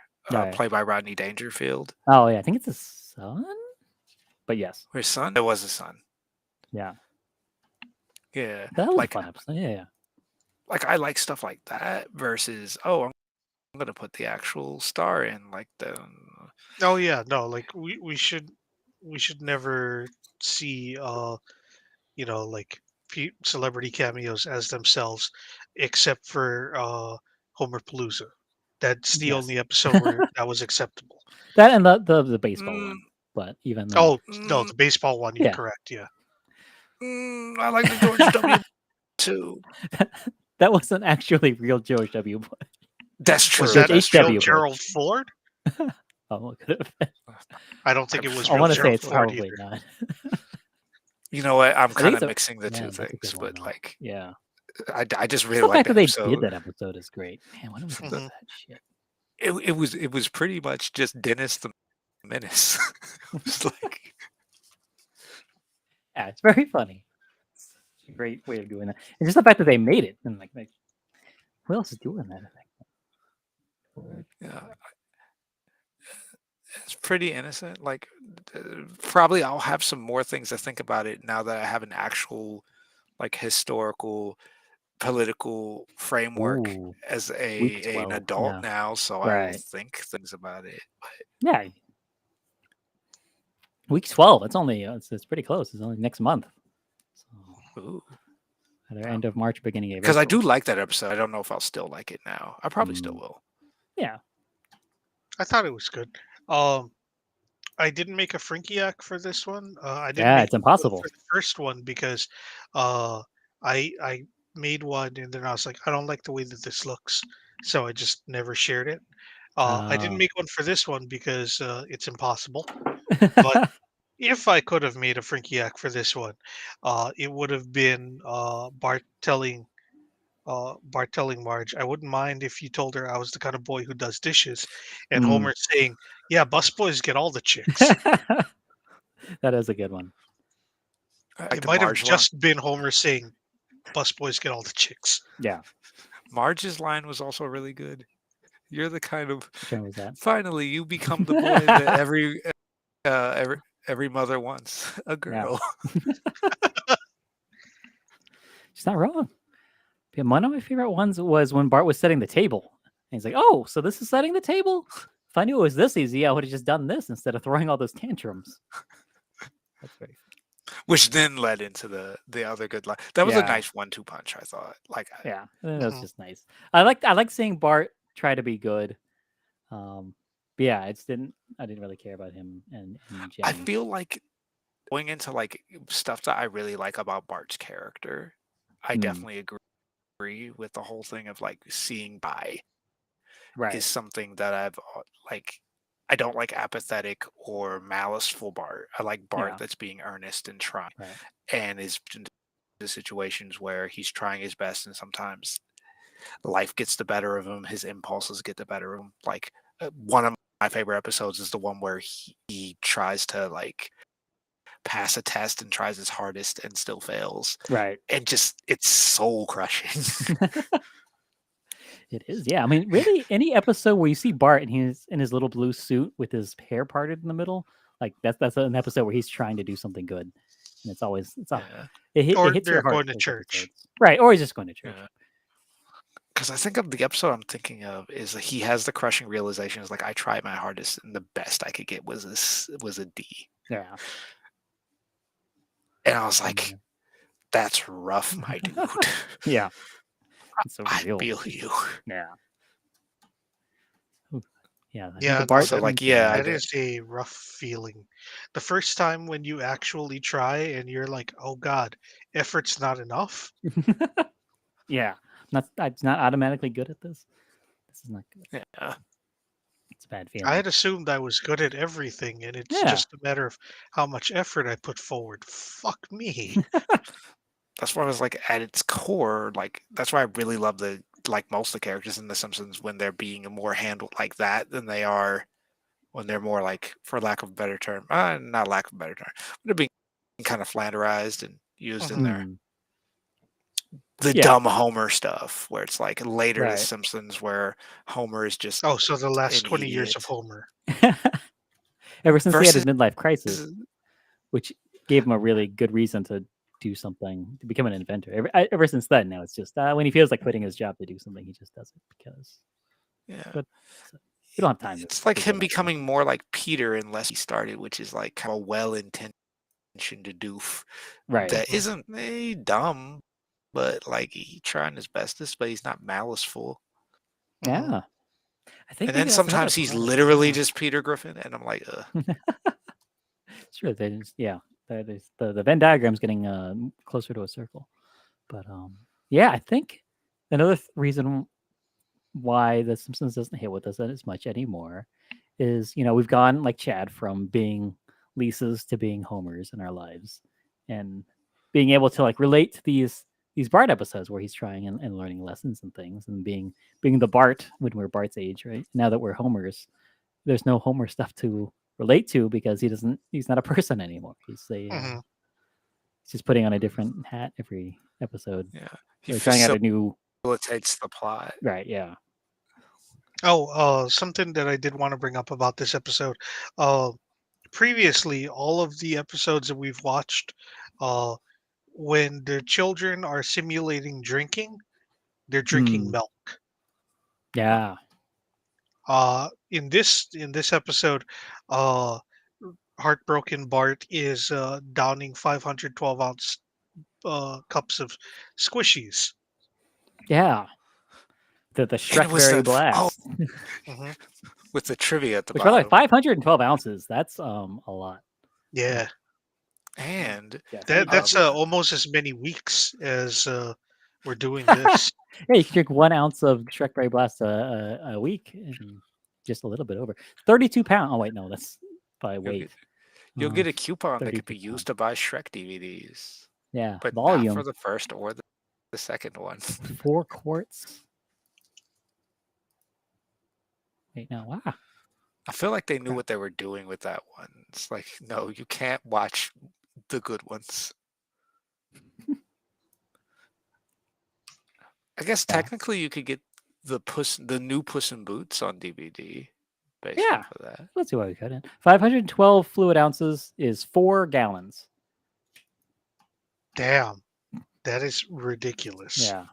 played by Rodney Dangerfield. Oh yeah, I think it's his son. But yes, his son. It was his son. Yeah. Yeah, that was like a fun episode. Yeah. Like I like stuff like that versus I'm gonna put the actual star in like the. Oh yeah, no, like we should never see like celebrity cameos as themselves, except for Homer Palooza. That's the only episode where that was acceptable. That and the baseball one, but even then, no, the baseball one. You're correct. Yeah. I like the George W. too. That wasn't actually real George W. Bush. That's true. Was that H.W. Gerald Ford? Oh, it could have been. I don't think it was. I want to say it's Ford probably either. not. You know what? I'm kind of mixing the two things, but like, I just really like the fact that they did that episode is great. Man, what was that shit? It was pretty much just Dennis the Menace. It was like, yeah, it's very funny. It's a great way of doing that. And just the fact that they made it and like who else is doing that? Yeah. It's pretty innocent. Like, probably I'll have some more things to think about it now that I have an actual, like, historical, political framework as an adult now. So I think things about it. But... Yeah. Week 12. It's only it's pretty close. It's only next month. So, either end of March, beginning of April. Because I do like that episode. I don't know if I'll still like it now. I probably still will. Yeah. I thought it was good. I didn't make a Frinkiac for this one. I didn't. Yeah, it's impossible for the first one because I made one and then I was like, I don't like the way that this looks, so I just never shared it. I didn't make one for this one because it's impossible. But if I could have made a Frinkiac for this one, it would have been Bart telling Marge, I wouldn't mind if you told her I was the kind of boy who does dishes, and Homer saying, yeah, busboys get all the chicks. That is a good one. It might have just been Homer saying, busboys get all the chicks. Yeah. Marge's line was also really good. You're the kind of was that? Finally you become the boy that every mother wants, a girl. Yeah. She's not wrong. One of my favorite ones was when Bart was setting the table. And he's like, oh, so this is setting the table? If I knew it was this easy, I would have just done this instead of throwing all those tantrums. That's very funny. Which then led into the other good line. That was a nice 1-2 punch, I thought. Like, that was just nice. I like seeing Bart try to be good. But yeah, I didn't really care about him and Jenny. I feel like going into like stuff that I really like about Bart's character, I definitely agree with the whole thing of like seeing by is something that I've like. I don't like apathetic or maliceful Bart. I like Bart that's being earnest and trying, and is in the situations where he's trying his best, and sometimes life gets the better of him. His impulses get the better of him. Like one of my favorite episodes is the one where he tries to like pass a test and tries his hardest and still fails. Right. And just it's soul crushing. It is, yeah. I mean, really, any episode where you see Bart and he's in his little blue suit with his hair parted in the middle, Like that's an episode where he's trying to do something good, and it's always Yeah. it Or hits they're your heart. going to Those church. episodes. Right? Or he's just going to church. Yeah. Because I think of the episode I'm thinking of is he has the crushing realization is like I tried my hardest and the best I could get was a D. Yeah. And I was like, that's rough, my dude. Yeah. It's so I real. feel you. Yeah. Ooh. Yeah. I think Yeah, the Bart So, like, things, yeah, that is a rough feeling. The first time when you actually try and you're like, oh God, effort's not enough. yeah. I'm not automatically good at this. This is not good. yeah. It's a bad I feeling. had assumed I was good at everything, and it's Yeah. just a matter of how much effort I put forward. Fuck me. That's why I was like, at its core, like that's why I really love most of the characters in The Simpsons when they're being more handled like that than they are when they're more like, for lack of a better term, not lack of a better term, but they're being kind of flanderized and used in there. Mm. The Yeah. dumb Homer stuff, where it's like later The Right. Simpsons, where Homer is just Oh, so the last an 20 years of idiot. Homer. Ever since he had his Versus, midlife crisis, which gave him a really good reason to do something, to become an inventor. Ever since then, now it's just when he feels like quitting his job to do something, he just does it because. yeah, But we don't have time. it's like to him go that far. becoming more like Peter unless he started, which is like kind of a well-intentioned doof Right. that isn't dumb, but like he trying his bestest, but he's not maliceful. Yeah. I think And then maybe that's another sometimes he's part of it, literally yeah. just Peter Griffin, and I'm like, It's true. There's the Venn diagram's getting closer to a circle. But yeah, I think another reason why The Simpsons doesn't hit with us as much anymore is, we've gone like Chad from being Lisa's to being Homer's in our lives, and being able to like relate to these Bart episodes where he's trying and learning lessons and things, and being the Bart when we're Bart's age, right? Now that we're Homer's, there's no Homer stuff to relate to because he's not a person anymore. He's just putting on a different hat every episode. yeah, He trying out a new facilitates the plot. right. Yeah. Oh, something that I did want to bring up about this episode. Previously, all of the episodes that we've watched, when the children are simulating drinking, they're drinking milk. Yeah. In this episode, uh, heartbroken Bart is downing 512-ounce cups of squishies. Yeah. The And it Shrek was Berry Blast. Mhm. with the trivia at the Which, by the way, bottom. 512 ounces. That's a lot. Yeah, And that's almost as many weeks as we're doing this. Yeah, you can drink 1 ounce of Shrek Berry Blast a week, and just a little bit over 32 pounds. Oh wait, no, that's by weight. You'll get a coupon that could be 32 used to buy Shrek DVDs. Yeah, But volume. not for the first or the second one. 4 quarts. Wait, no, wow. I feel like they knew what they were doing with that one. It's like, no, you can't watch the good ones. I guess technically you could get the new Puss in Boots on DVD based off of that. Let's see what we cut in. 512 fluid ounces is 4 gallons. Damn, that is ridiculous. Yeah.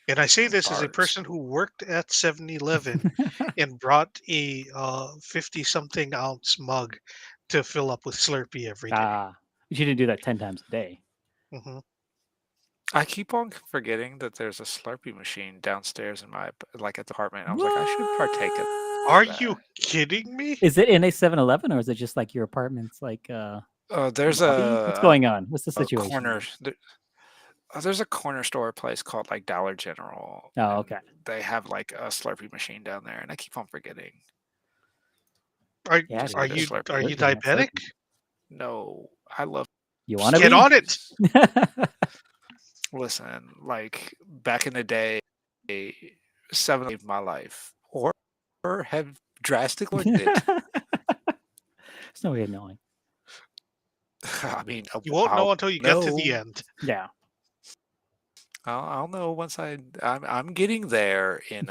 And I say this as a person who worked at 7-Eleven and brought a 50-something ounce mug to fill up with Slurpee every day. You should do that 10 times a day. Mm-hmm. I keep on forgetting that there's a Slurpee machine downstairs in my at the apartment. I was like, I should partake of that. Are you kidding me? Is it in a 7-Eleven or is it just like your apartment's like there's what's going on? What's the situation? There's a corner store place called like Dollar General. Oh, okay. They have like a Slurpee machine down there, and I keep on forgetting. Are you diabetic? No, I love. You want to get on it? Listen, like back in the day, 7 saved my life, or have drastically it. There's no way of knowing. I mean, you won't know until you get to the end. Yeah. I'll know once I'm getting there in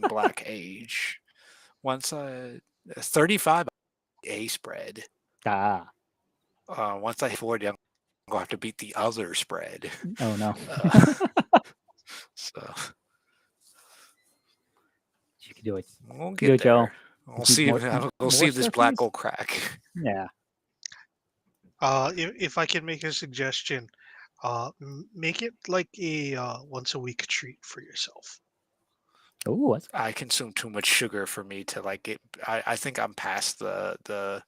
Black Age. Once 35 A spread. Ah. Once I hit 40, I'm gonna have to beat the other spread. Oh no. So You can do it. we'll You get do it, Joe. there. We'll see. We'll see if this black will crack. Yeah. If I can make a suggestion, make it like a once a week treat for yourself. Oh, I consume too much sugar for me to like it. I think I'm past the.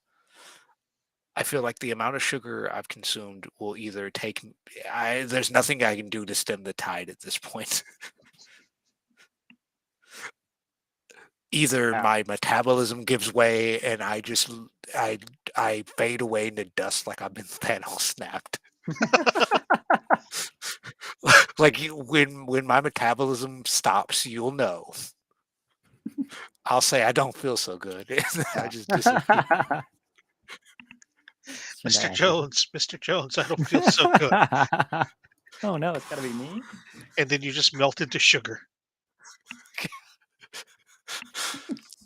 I feel like the amount of sugar I've consumed will either take. There's nothing I can do to stem the tide at this point. Either my metabolism gives way and I fade away into dust like I've been Thanos snapped. Like when my metabolism stops, you'll know. I'll say I don't feel so good. I just disappear. Mr. Jones, I don't feel so good. Oh no, it's gotta be me. And then you just melt into sugar.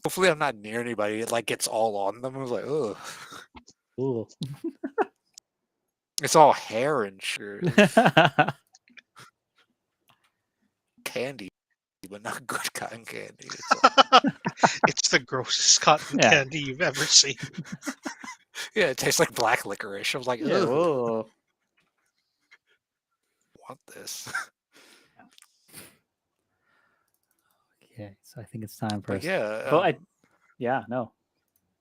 Hopefully I'm not near anybody. It like gets all on them. I was like, ugh. Ooh. It's all hair and sugar. Candy, but not good cotton candy. It's the grossest cotton candy you've ever seen. Yeah, it tastes like black licorice. I was like, ugh. Whoa. Want this? Okay, so I think it's time for us. Yeah. Well, no.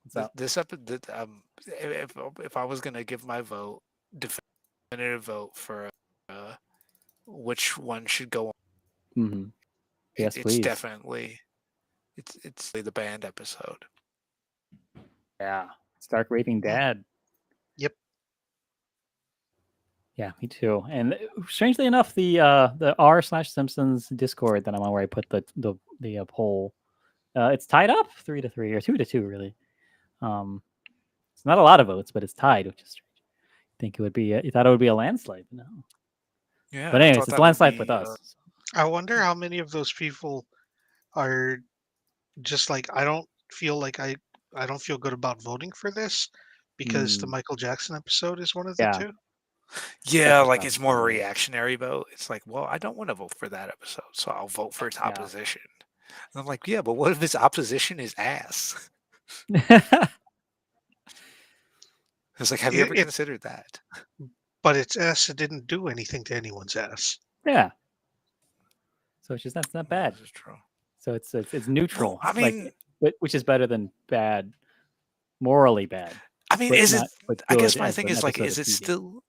What's up? This episode, if I was gonna give my definitive vote for which one should go on, Mm-hmm. Yes, it's please. definitely it's the banned episode. Yeah, Stark raping Dad. Yep. Yeah, me too. And strangely enough, the r/Simpsons Discord that I'm on, where I put the poll, it's tied up 3-3 or 2-2, really. It's not a lot of votes, but it's tied, which is strange. I think it would be. You thought it would be a landslide, but no. Yeah. But anyways, it's a landslide with us. I wonder how many of those people are just like, I don't feel good about voting for this because the Michael Jackson episode is one of the two. Yeah, like it's more a reactionary vote. It's like, well, I don't want to vote for that episode, so I'll vote for its opposition. And I'm like, yeah, but what if its opposition is ass? It's like, have you ever considered that? But its ass didn't do anything to anyone's ass. Yeah. So it's just that's not bad. That's true. So it's neutral. Well, I mean, which is better than bad, morally bad. I mean, I guess my thing is like, is it still?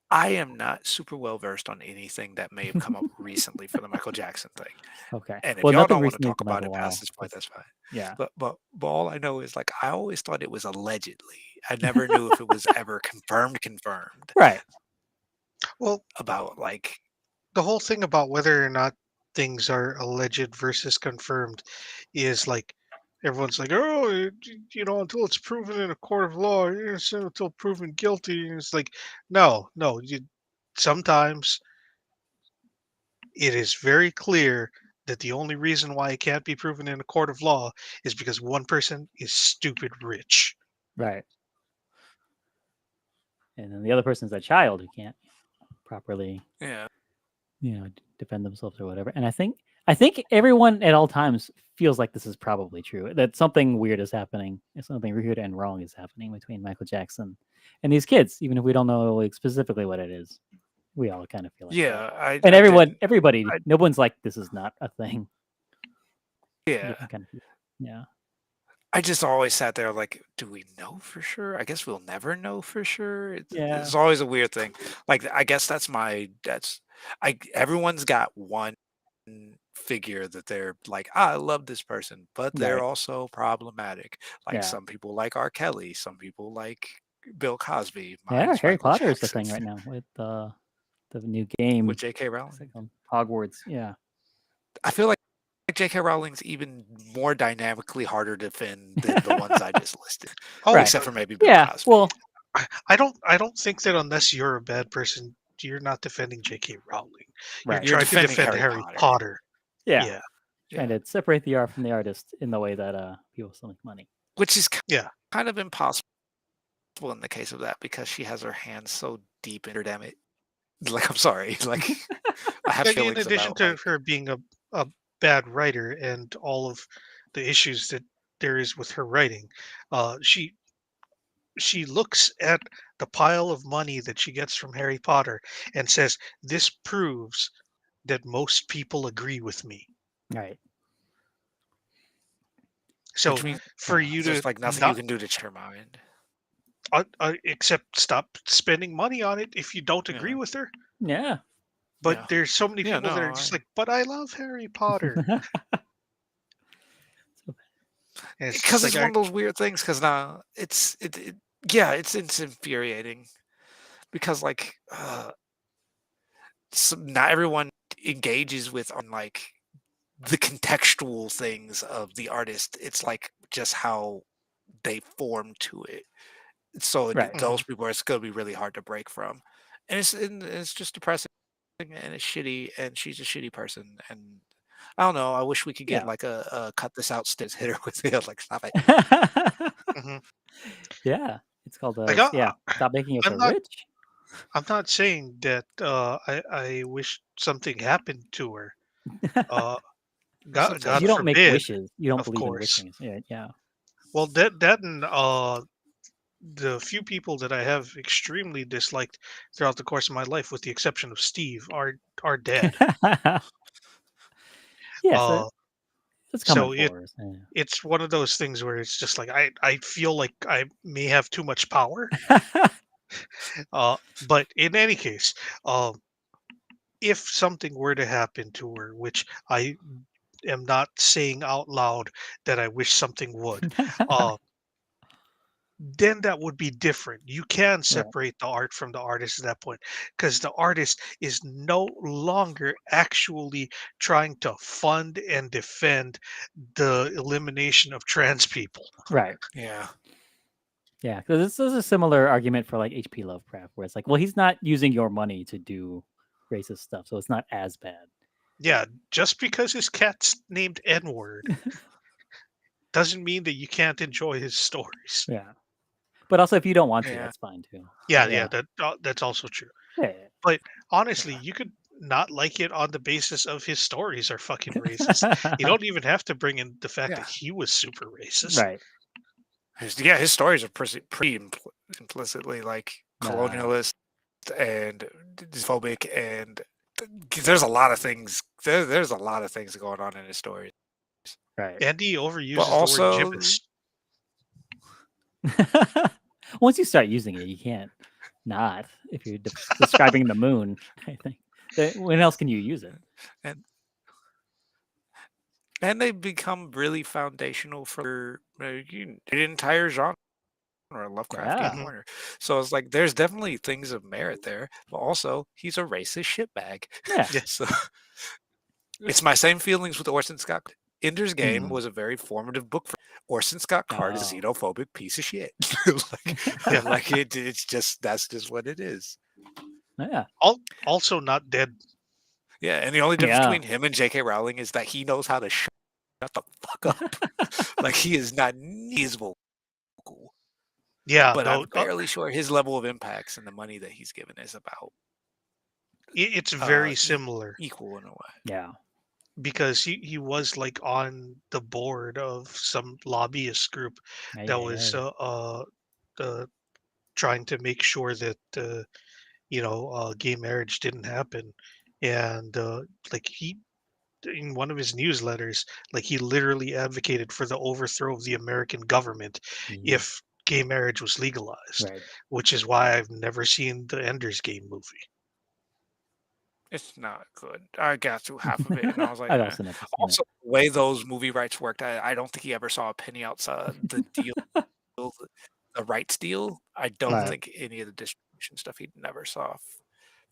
I am not super well versed on anything that may have come up recently for the Michael Jackson thing. Okay. And if y'all don't want to talk about it past this point, that's fine. Yeah. But all I know is like I always thought it was allegedly. I never knew if it was ever confirmed. Right. Well, about like the whole thing about whether or not things are alleged versus confirmed is like everyone's like, oh, until it's proven in a court of law, until proven guilty. And it's like, no, sometimes it is very clear that the only reason why it can't be proven in a court of law is because one person is stupid rich. Right. And then the other person's a child who can't properly, defend themselves or whatever. And I think everyone at all times feels like this is probably true. That something weird is happening. Something weird and wrong is happening between Michael Jackson and these kids, even if we don't know like specifically what it is. We all kind of feel like that. And everybody, no one's like, this is not a thing. Yeah. Yeah. I just always sat there like, do we know for sure? I guess we'll never know for sure. It's always a weird thing. Like, I guess everyone's got one figure that they're like, I love this person, but they're also problematic. Like some people like R. Kelly, some people like Bill Cosby. Harry Potter is the thing right now with the new game with J.K. Rowling. Hogwarts, yeah. I feel like J.K. Rowling's even more dynamically harder to defend than the ones I just listed. Except for maybe Bill Cosby. Well, I don't think that unless you're a bad person, you're not defending J.K. Rowling. Right. You're trying to defend Harry Potter. Yeah. Trying to separate the art from the artist in the way that people still make money. Which is kind of impossible well, in the case of that, because she has her hands so deep in her, damn it. Like, I'm sorry. Like, I have Like, in feelings addition about, to like, her being a bad writer and all of the issues that there is with her writing, she looks at the pile of money that she gets from Harry Potter and says, "This proves that most people agree with me." Right. So which means for you to there's like nothing you not can do to change her mind. except stop spending money on it if you don't agree Yeah. with her. Yeah. But Yeah. there's so many Yeah. people that No, are just like, "But I love Harry Potter." And it's just because like, it's one of those weird things. Because now yeah, it's infuriating because like not everyone engages with on like the contextual things of the artist. It's like just how they form to it. So Right. those people are, it's going to be really hard to break from, and it's just depressing and it's shitty, and she's a shitty person, and I don't know. I wish we could get Yeah. like a cut this out, stiz hit her with it. Like, stop it. mhm. Yeah. It's called Like yeah. Stop making us I'm so not rich. I'm not saying that I wish something happened to her. Uh, God Sometimes You God don't make forbid, wishes. You don't of believe in course. wishing. Yeah. Yeah. Well, that and the few people that I have extremely disliked throughout the course of my life, with the exception of Steve, are dead. Yeah. So Uh, it's coming so for us. it's one of those things where it's just like I feel like I may have too much power. Yeah. But in any case, if something were to happen to her, which I am not saying out loud that I wish something would, uh, then that would be different. You can Right. separate the art from the artist at that point, because the artist is no longer actually trying to fund and defend the elimination of trans people. Right. yeah, Yeah. Because this is a similar argument for like H.P. Lovecraft, where it's like, well, he's not using your money to do racist stuff, so it's not as bad. Yeah, just because his cat's named N word doesn't mean that you can't enjoy his stories. Yeah. But also, if you don't want to, yeah. that's fine too. Yeah, So, yeah, yeah. that's also true. Yeah. But honestly, Yeah. you could not like it on the basis of his stories are fucking racist. You don't even have to bring in the fact Yeah. that he was super racist. Right. His stories are pretty implicitly like colonialist and phobic, and there's a lot of things. There's a lot of things going on in his stories. Right. And he But overuses the word also, gibbous. Once you start using it, you can't not. If you're describing the moon, I think. When else can you use it? and and they become really foundational for an entire genre, Lovecraftian Yeah. Mhm. corner. So it's like there's definitely things of merit there, but also he's a racist shitbag. Yeah. Yeah. So it's my same feelings with Orson Scott. Ender's Game Mhm. was a very formative book for Orson Scott Card is a Oh. xenophobic piece of shit. Yeah. like it's just that's just what it is. Yeah. Also not dead. Yeah, and the only difference Yeah. between him and J.K. Rowling is that he knows how to shut the fuck up. Like he is not nearly as vocal. Yeah, But no, I'm fairly sure his level of impacts and the money that he's given is about it's very similar equal in a way. Yeah. because he was like on the board of some lobbyist group that was Aye. uh trying to make sure that gay marriage didn't happen, and like he in one of his newsletters, like he literally advocated for the overthrow of the American government Mhm. if gay marriage was legalized, Right. which is why I've never seen the Ender's Game movie. It's not good. I got through half of it and I was like, I've eh. also never seen it. Also, the way those movie rights worked, I don't think he ever saw a penny outside the deal, the rights deal. I don't Mhm. Right. think any of the distribution stuff he never saw,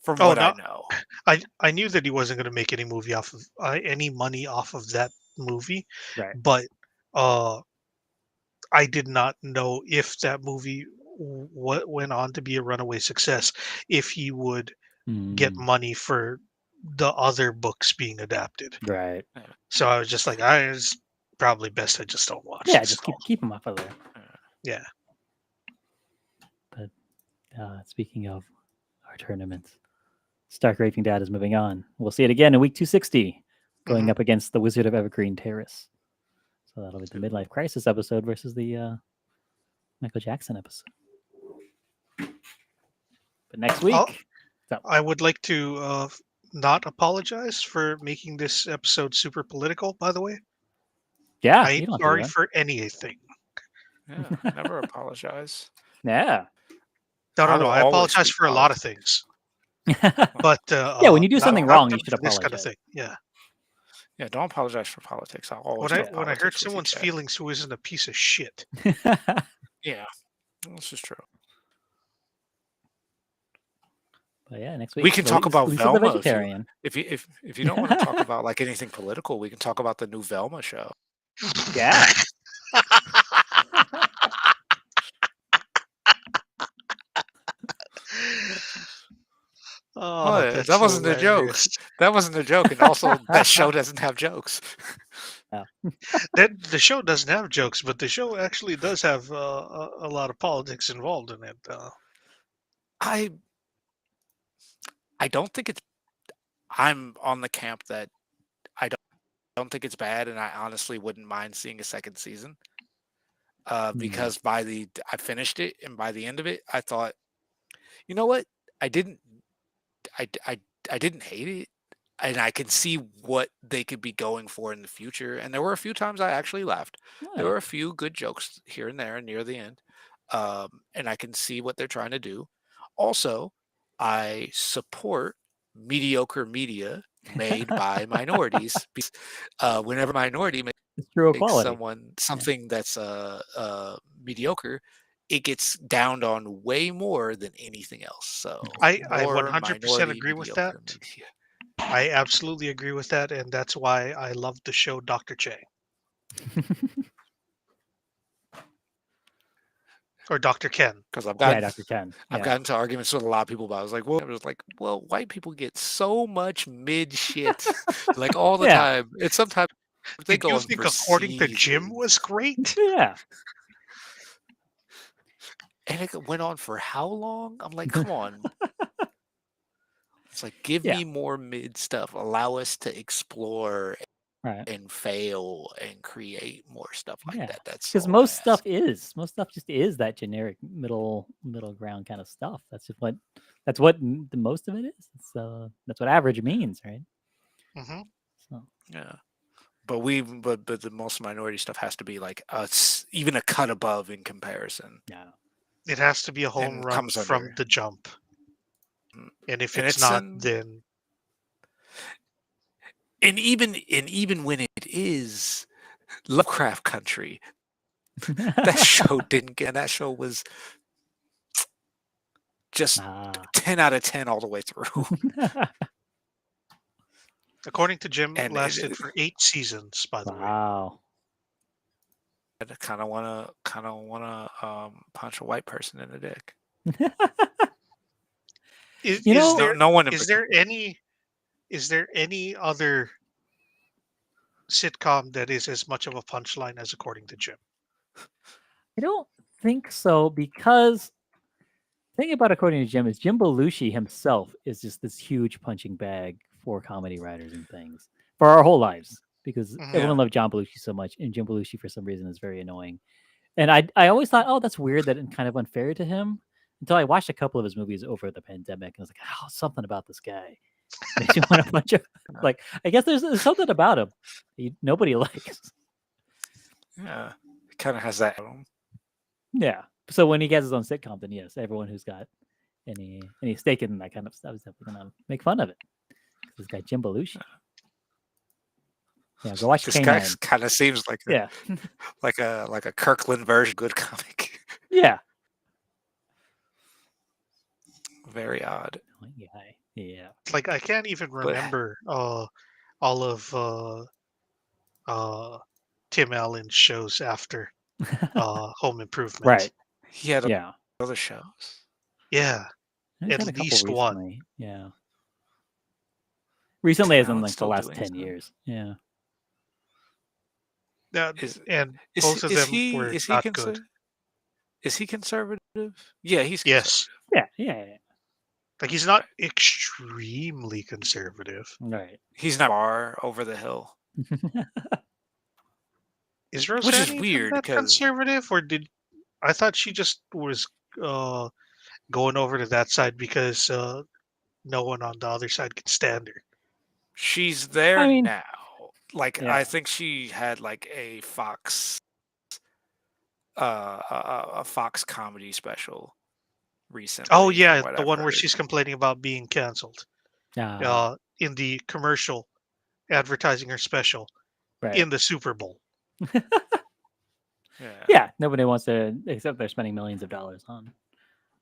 from Oh what I no, know. I knew that he wasn't going to make any money off of that movie, Right. but uh I did not know if that movie what went on to be a runaway success, if he would get Mm. money for the other books being adapted. Right. Yeah, So I was just like, it's probably best I just don't watch Yeah. this Just at all. keep them off of there. yeah. Yeah. speaking of our tournaments, Stark Raping Dad is moving on. We'll see it again in week 260, going up against the Wizard of Evergreen Terrace. So that'll be the Midlife Crisis episode versus the Michael Jackson episode. But next week, I would like to not apologize for making this episode super political, by the way. Yeah, I ain't sorry for anything. Yeah, never apologize. Yeah. No. I apologize for a lot of things. But yeah, when you do something wrong, you should apologize. This kind of thing. Yeah. Yeah, don't apologize for politics. I'll always when I hurt someone's feelings who isn't a piece of shit. Yeah, this is true. But yeah, next week we can talk about Velma. Vegetarian. If you don't want to talk about like anything political, we can talk about the new Velma show. Yeah. Oh, that wasn't a joke. That wasn't a joke, and also that show doesn't have jokes. The show doesn't have jokes, but the show actually does have a lot of politics involved in it. I don't think it's. I'm on the camp that I don't think it's bad, and I honestly wouldn't mind seeing a second season. Because I finished it, and by the end of it, I thought, you know what, I didn't hate it, and I can see what they could be going for in the future. And there were a few times I actually laughed. Right. There were a few good jokes here and there near the end, and I can see what they're trying to do. Also, I support mediocre media made by minorities. Because, whenever a minority makes something that's mediocre, it gets downed on way more than anything else. So I 100% agree with that. Media. I absolutely agree with that, and that's why I love the show Dr. Chang. Or Dr. Ken. Because I've gotten Dr. Ken. I've gotten into arguments with a lot of people about it. I was like, well, white people get so much mid shit like all the time. It's sometimes they go. You think According to Jim was great? Yeah. And it went on for how long? I'm like, come on. It's like, give me more mid stuff. Allow us to explore and fail and create more stuff like that. That's because most stuff just is that generic middle ground kind of stuff. That's what the most of it is. That's what average means, right? Mm-hmm. So yeah. But the most minority stuff has to be like even a cut above in comparison. Yeah. It has to be a home run from the jump. And if it's not, then and even when it is Lovecraft Country, that show didn't get. That show was just 10 out of 10 all the way through. According to Jim, it lasted for 8 seasons. By the way. Wow. I kind of wanna punch a white person in the dick. Is there any other sitcom that is as much of a punchline as According to Jim? I don't think so, because the thing about According to Jim is Jim Belushi himself is just this huge punching bag for comedy writers and things for our whole lives, because everyone loved John Belushi so much, and Jim Belushi for some reason is very annoying. And I always thought, oh, that's weird and kind of unfair to him, until I watched a couple of his movies over the pandemic, and I was like, oh, something about this guy makes you want to punch him. Like, I guess there's something about him nobody likes. Yeah, it kind of has that. Yeah. So when he gets his own sitcom, then yes, everyone who's got any stake in that kind of stuff is definitely gonna make fun of it. This guy Jim Belushi. Yeah, go watch. This guy kind of seems like like a Kirkland version good comic. Yeah. Very odd. Yeah. It's like I can't even remember all of Tim Allen's shows after Home Improvement. Right. He had other shows. Yeah. At least one. Yeah. Recently, as in like the last 10 years. Yeah. And both of them were not good. Is he conservative? Yeah, he's yes. Yeah. Like he's not extremely conservative. Right. He's not far over the hill, Is which Roseanne is even weird that because conservative, or did I thought she just was uh, going over to that side because no one on the other side can stand her? she's there I mean, now. Like yeah. I think she had like a Fox a Fox comedy special Oh recently from yeah, what the I've one where heard. she's complaining about being canceled. Uh, In the commercial advertising her special right. in the Super Bowl. Yeah. Yeah. Nobody wants to, except they're spending millions of dollars on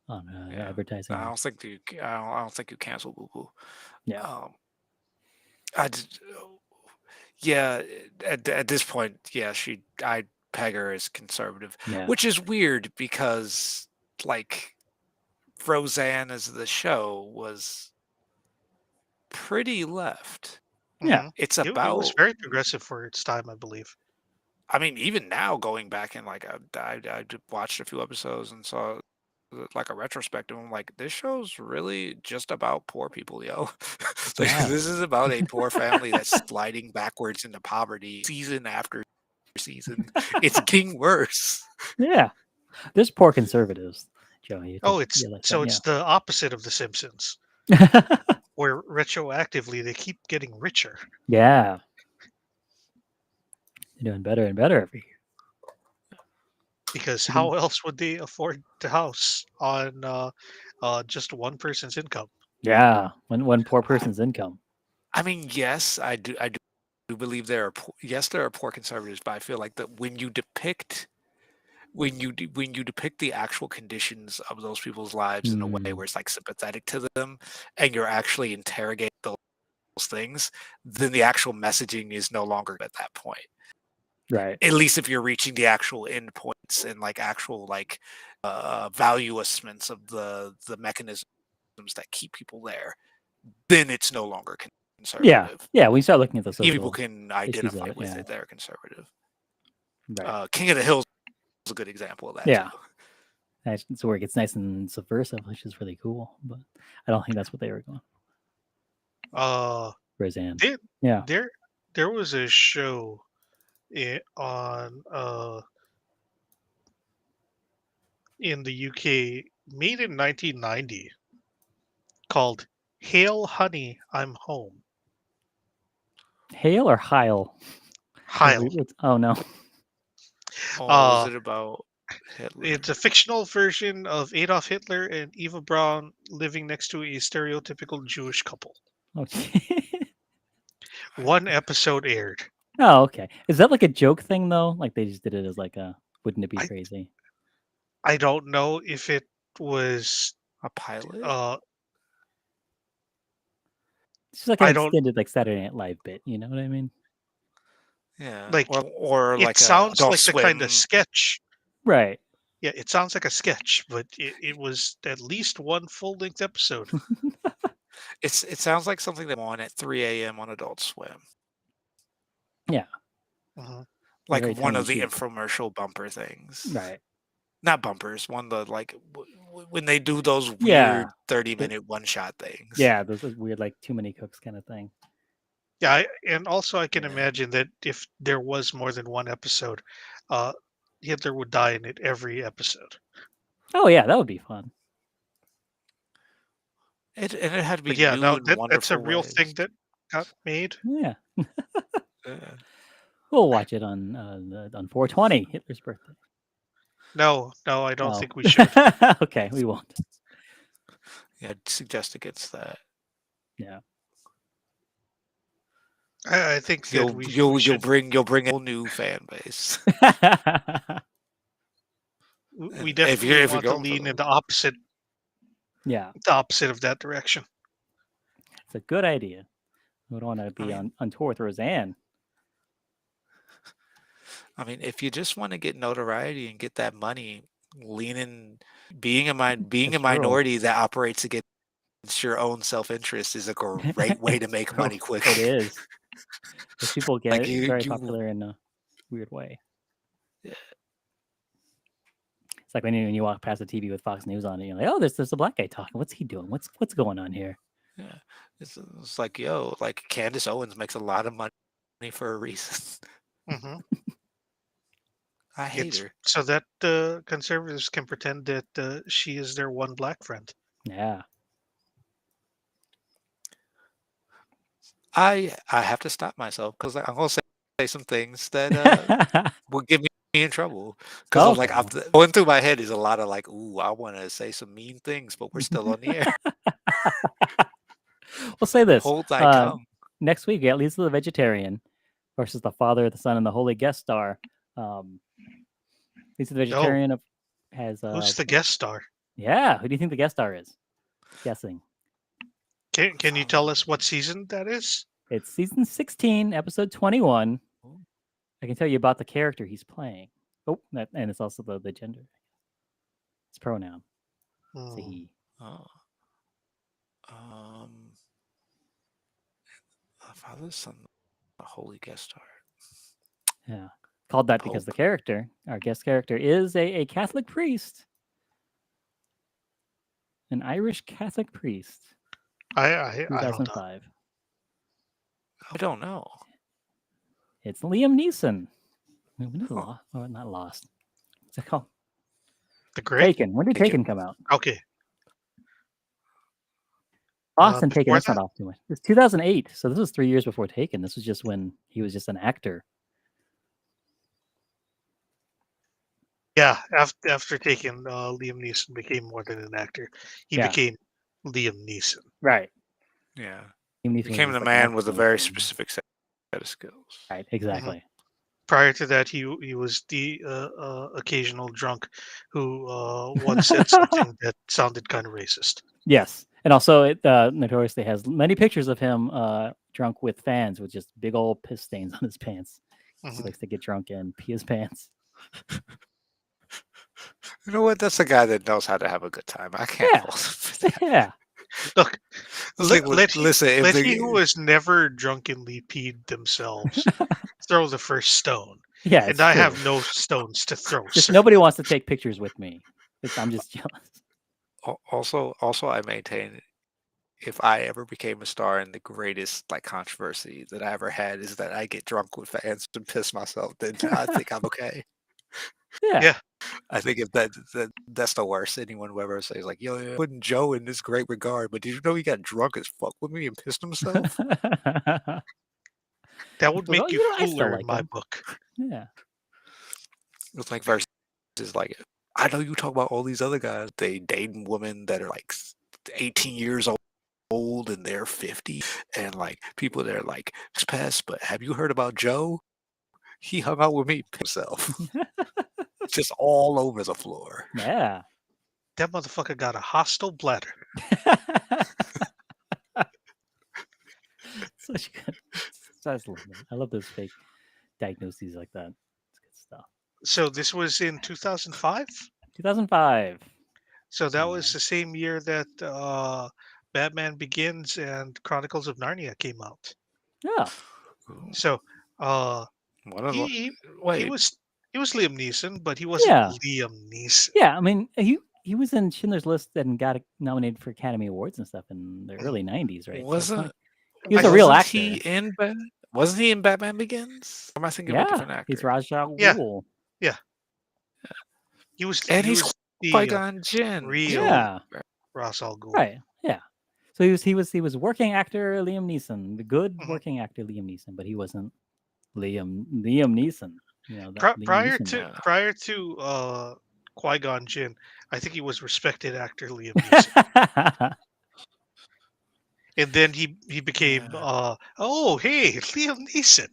Yeah. advertising. I don't think you cancel Boo Boo. Yeah. Um, I just, yeah. At this point, yeah, I peg her as conservative, Yeah. which is weird because like Roseanne as the show was pretty left. Yeah. It's It was about. very progressive for its time, I believe. I mean, even now, going back and like I watched a few episodes and saw like a retrospective. I'm like, this show's really just about poor people, yo. Like Yeah. this is about a poor family that's sliding backwards into poverty season after season. It's getting worse. Yeah. There's poor conservatives, Joey. You Oh, could it's realize so that. it's the opposite of The Simpsons, Yeah. where retroactively they keep getting richer. Yeah. You're doing better and better every year. Because You can- how else would they afford the house on just one person's income? Yeah. One poor person's income. I mean, yes, I do believe there are yes, there are poor conservatives, but I feel like that when you depict when you depict the actual conditions of those people's lives in a way where it's like sympathetic to them and you're actually interrogating those things, then the actual messaging is no longer at that point. Right. At least if you're reaching the actual endpoints and like actual like value assessments of the mechanisms that keep people there, then it's no longer Yeah. conservative. Yeah. We start looking at the Even people social can issues identify of it. with Yeah. it; they're conservative. Right. King of the Hill is a good example of that Yeah. too. That's where it gets nice and subversive, which is really cool. But I don't think that's what they were going. Roseanne. There, Yeah. there was a show on in the UK made in 1990 called "Hail, Honey, I'm Home." Hale or Heil? Heil. Oh no. Oh, is it about Hitler? It's a fictional version of Adolf Hitler and Eva Braun living next to a stereotypical Jewish couple. Okay. One episode aired. Oh, okay. Is that like a joke thing though? Like they just did it as like a wouldn't it be I crazy? I don't know if it was A pilot? It's just like an I don't extended like Saturday Night Live bit, you know what I mean? Yeah, like or it like a sounds Adult like the kind of Swim. sketch. Right. Yeah, it sounds like a sketch, but it was at least one full length episode. It sounds like something that on at 3 a.m. on Adult Swim, Yeah. Mhm. like Very one tongue in of the cheek. infomercial bumper things. Right. Not bumpers, one of the like when they do those weird Yeah. 30-minute one-shot things. Yeah, those weird like too many cooks kind of thing. Yeah, and also I can Yeah. imagine that if there was more than one episode, uh, Hitler would die in it every episode. Oh yeah, that would be fun. And it had to But be yeah, new no, and that's a wonderful real ways. thing that got made. Yeah. Yeah. We'll watch it on 420, Hitler's birthday. No, I don't Oh. think we should. Okay, we won't. Yeah, I'd suggest against that. Yeah. I think that we You'll should. bring a whole new fan base. We And definitely if you're want to going for lean in those. Yeah. the opposite of that direction. It's a good idea. We don't want to be on tour with Roseanne. I mean, if you just want to get notoriety and get that money, being a That's minority that operates against your own self-interest is a great way to make money quick. It is. Those people get Like very popular in a weird way. Yeah. It's like when you walk past the TV with Fox News on it, you're like, oh, there's a black guy talking. What's he doing? What's going on here? Yeah, it's like, yo, like Candace Owens makes a lot of money for a reason. Mm-hmm. I hate her. So that conservatives can pretend that she is their one black friend. Yeah. I have to stop myself because I'm gonna say some things that will get me in trouble. Because I'm like, going through my head is a lot of like, ooh, I want to say some mean things, but we're still on the air. We'll say this. Hold thy tongue. Next week, at least the vegetarian versus the Father, the Son, and the Holy Guest Star. Lisa the vegetarian has. Who's the guest star? Yeah, who do you think the guest star is? Guessing. Can you tell us what season that is? It's season 16, episode 21. I can tell you about the character he's playing. Oh, and it's also the gender. It's pronoun. It's a he. Oh. Father, Son, the Holy Guest Star. Yeah. Called that because the character, our guest character, is a Catholic priest. An Irish Catholic priest. I 2005. I don't know. It's Liam Neeson. When did not Lost. What's it called? The Great? Taken. When did Taken come out? Okay. Lost and Taken. That's not off too much. It's 2008. So this was 3 years before Taken. This was just when he was just an actor. Yeah, after Taken, Liam Neeson became more than an actor. He became Liam Neeson. Right. Yeah. He became the man with a very specific set of skills. Right, exactly. Mm-hmm. Prior to that, he was the occasional drunk who once said something that sounded kind of racist. Yes. And also, it notoriously has many pictures of him drunk with fans with just big old piss stains on his pants. Mm-hmm. He likes to get drunk and pee his pants. You know what? That's a guy that knows how to have a good time. I can't hold him for that. Yeah. Look, listen, he who has never drunkenly peed themselves throw the first stone. Yeah, and I have no stones to throw. Just nobody wants to take pictures with me. I'm just jealous. Also, I maintain if I ever became a star, and the greatest controversy that I ever had is that I get drunk with fans and piss myself, then I think I'm okay. Yeah. I think if that's the worst. Anyone who ever says like, "Yo, putting Joe in this great regard," but did you know he got drunk as fuck with me and pissed himself? That would make you cooler in my book. Yeah. It's like versus like, I know you talk about all these other guys. They dating women that are like 18 years old and they're 50, and like people that are like past. But have you heard about Joe? He hung out with me himself. Just all over the floor. Yeah. That motherfucker got a hostile bladder. Such good. I love those fake diagnoses like that. It's good stuff. So this was in 2005? 2005. So that was the same year that Batman Begins and Chronicles of Narnia came out. Yeah. So he was Liam Neeson, but he wasn't Liam Neeson. Yeah, I mean, he was in Schindler's List and got nominated for Academy Awards and stuff in the early 90s, right? He was a real actor. Wasn't he in Batman Begins? Or am I thinking of a different actor? He's Ra's al Ghul. Yeah. He was Qui-Gon Jinn. Real Ra's al Ghul. Right. Yeah. So he was working actor Liam Neeson, the good working actor Liam Neeson, but he wasn't Liam Neeson. You know, prior to Qui-Gon Jinn, I think he was respected actor Liam Neeson. And then he became Liam Neeson.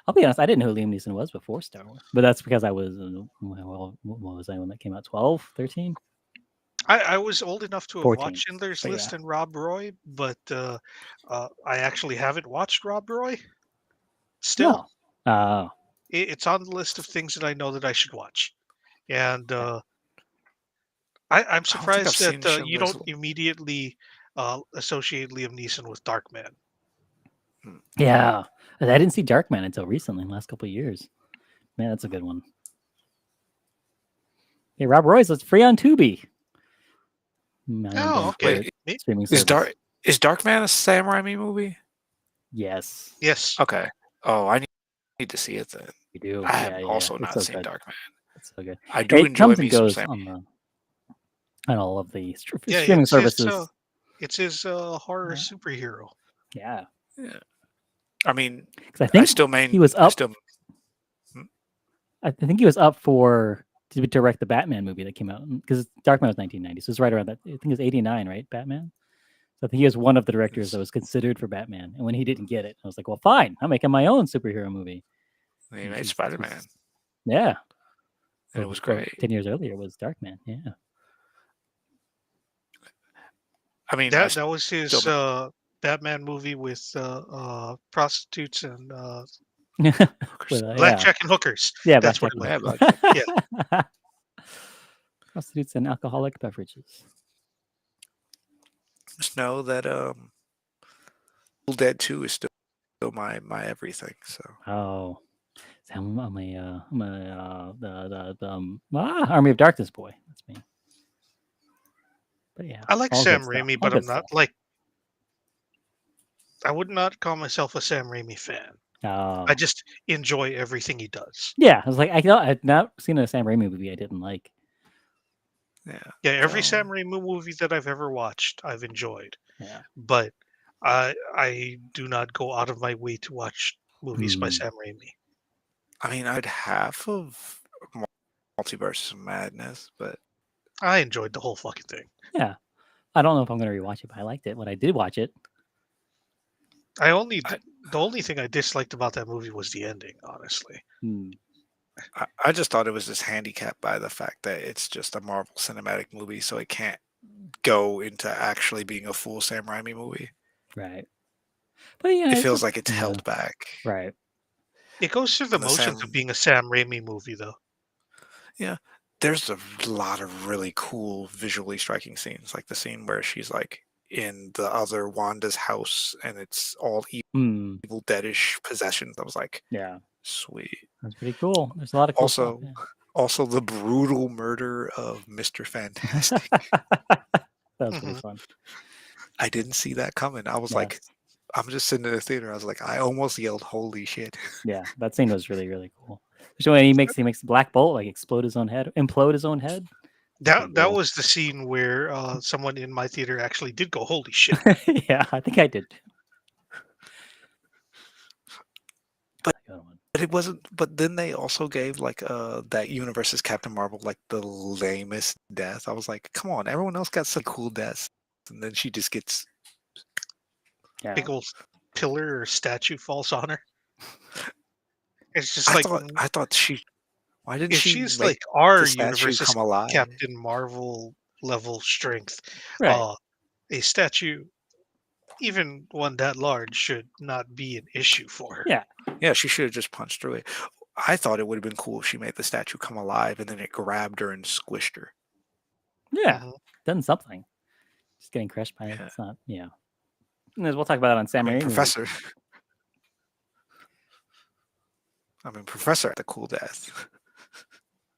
I'll be honest, I didn't know who Liam Neeson was before Star Wars, but that's because I was what was I when that came out? 12, 13? I was old enough to have 14, watched Schindler's List and Rob Roy, but I actually haven't watched Rob Roy. Still, it's on the list of things that I know that I should watch, and I'm surprised that you don't immediately associate Liam Neeson with Darkman. Yeah, I didn't see Darkman until recently, in the last couple of years. Man, that's a good one. Hey, Rob Royce, it's free on Tubi. Oh, okay. Streaming service. Is Darkman a Sam Raimi movie? Yes. Yes. Okay. Oh, I need to see it then. You do. I have also not seen good. Darkman. It's so good. I do it enjoy comes me and some goes Sam. on all of the streaming services. It's his horror superhero. Yeah. I mean, I think he was up. I think he was up to direct the Batman movie that came out, because Darkman was 1990, so it's right around that. I think it was 89, right? Batman. So I think he was one of the directors that was considered for Batman, and when he didn't get it, I was like, "Well, fine, I'm making my own superhero movie." He made Spider-Man. Yeah, and it was great. 10 years earlier was Darkman. Yeah. I mean, that was his Batman movie with prostitutes and blackjack and hookers. Yeah, that's what blackjack. it was. Yeah. Prostitutes and alcoholic beverages. Just know that Evil Dead 2 is still my everything. So I'm Army of Darkness boy. That's me. But yeah, I like Sam Raimi, but I'm not I would not call myself a Sam Raimi fan. I just enjoy everything he does. Yeah, I was like, I've not seen a Sam Raimi movie I didn't like. Yeah. Every Sam Raimi movie that I've ever watched, I've enjoyed. Yeah, but I do not go out of my way to watch movies by Sam Raimi. I mean, I'd half of Multiverse of Madness, but I enjoyed the whole fucking thing. Yeah, I don't know if I'm going to rewatch it, but I liked it when I did watch it. The only thing I disliked about that movie was the ending, honestly. I just thought it was just handicapped by the fact that it's just a Marvel Cinematic movie, so it can't go into actually being a full Sam Raimi movie. Right. But yeah, it feels like it's held back. Right. It goes through the motions of being a Sam Raimi movie, though. Yeah. There's a lot of really cool, visually striking scenes, like the scene where she's like in the other Wanda's house and it's all Evil Deadish possessions. I was like, yeah, sweet. That's pretty cool. There's a lot of cool stuff, yeah. Also the brutal murder of Mr. Fantastic. That was pretty fun. I didn't see that coming. I was like, I'm just sitting in the theater. I was like, I almost yelled, "Holy shit!" Yeah, that scene was really, really cool. So when he makes the Black Bolt like implode his own head. That was the scene where someone in my theater actually did go, "Holy shit!" Yeah, I think I did. But it wasn't. But then they also gave like that universe's Captain Marvel like the lamest death. I was like, come on, everyone else got some cool deaths, and then she just gets big old pillar or statue falls on her. It's just I thought she. Why didn't she? She's like our universe's Captain Marvel level strength. Right. A statue, even one that large, should not be an issue for her. Yeah, she should have just punched through it. I thought it would have been cool if she made the statue come alive and then it grabbed her and squished her. Yeah, done something. Just getting crushed by it. It's not. Yeah. And we'll talk about it on Sam Raimi. Professor. Professor had a cool death.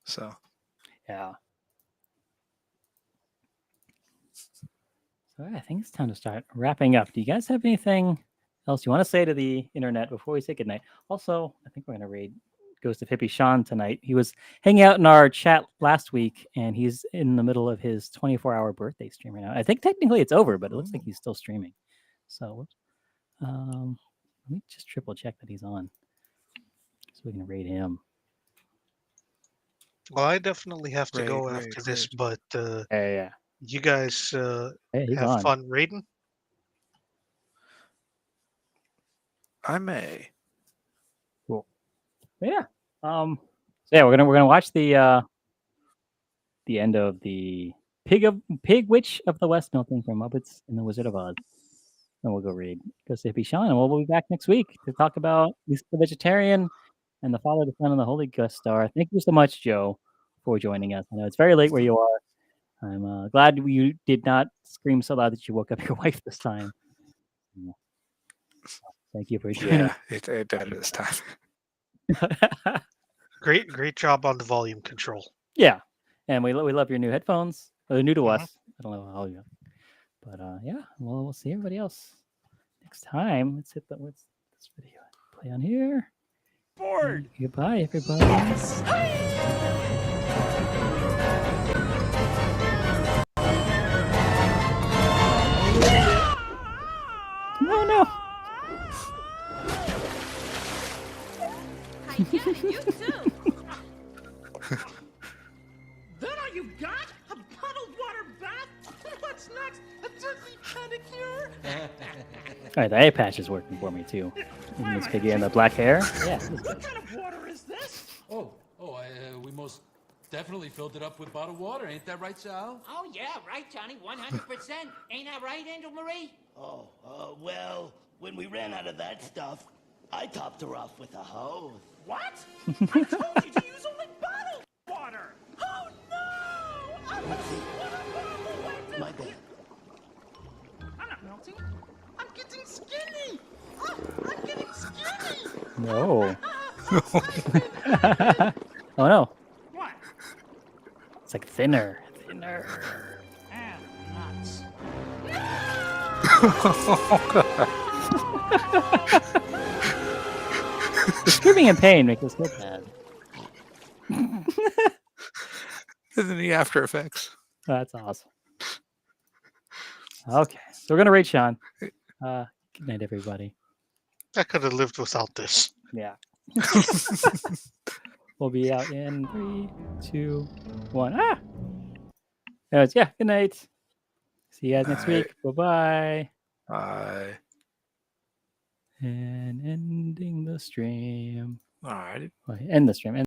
So. Yeah. So I think it's time to start wrapping up. Do you guys have anything else you want to say to the internet before we say goodnight? Also, I think we're going to raid Ghost of Hippie Sean tonight. He was hanging out in our chat last week, and he's in the middle of his 24-hour birthday stream right now. I think technically it's over, but it looks like he's still streaming. So let me just triple check that he's on so we can raid him. Well, I definitely have to go after this, but yeah. You guys have fun raiding? I may. Cool. Yeah. So yeah, we're gonna watch the end of the Pig Witch of the West melting from Muppets and the Wizard of Oz. And we'll go read Ghost of Hippie Sean, and we'll be back next week to talk about the Vegetarian and the Father, the Son, and the Holy Ghost Star. Thank you so much, Joe, for joining us. I know it's very late where you are. I'm glad you did not scream so loud that you woke up your wife this time. Thank you for joining. Yeah, it did this time. Great job on the volume control. Yeah, And we love your new headphones. They're new to Mhm. us. I don't know how you, but yeah. Well, we'll see everybody else next time. Let's hit what's this video? Play on here. Board. Goodbye, everybody. Yes. No. I get it, you too. That all you got? A bottled water bath? What's next? A dirty pedicure? All right, the eye patch is working for me too. And this piggy and the black hair. Yeah. This is What good. kind of water is this? We most definitely filled it up with bottled water. Ain't that right, Sal? Oh, yeah, right, Johnny, 100%. Ain't that right, Angel Marie? Well, when we ran out of that stuff, I topped her off with a hose. What? I told you to use only bottled water. Oh, no! I was what My bad. I'm not melting. I'm getting skinny. I'm getting skinny. No. Oh no. What? It's like thinner. And nuts. The screaming and pain make this look bad. Isn't the After Effects? That's awesome. Okay, so we're gonna rate Sean. Good night, everybody. I could have lived without this. Yeah. We'll be out in 3, 2, 1. Anyways, yeah. Good night. See you guys next week. Bye bye. And ending the stream. All right. End the stream.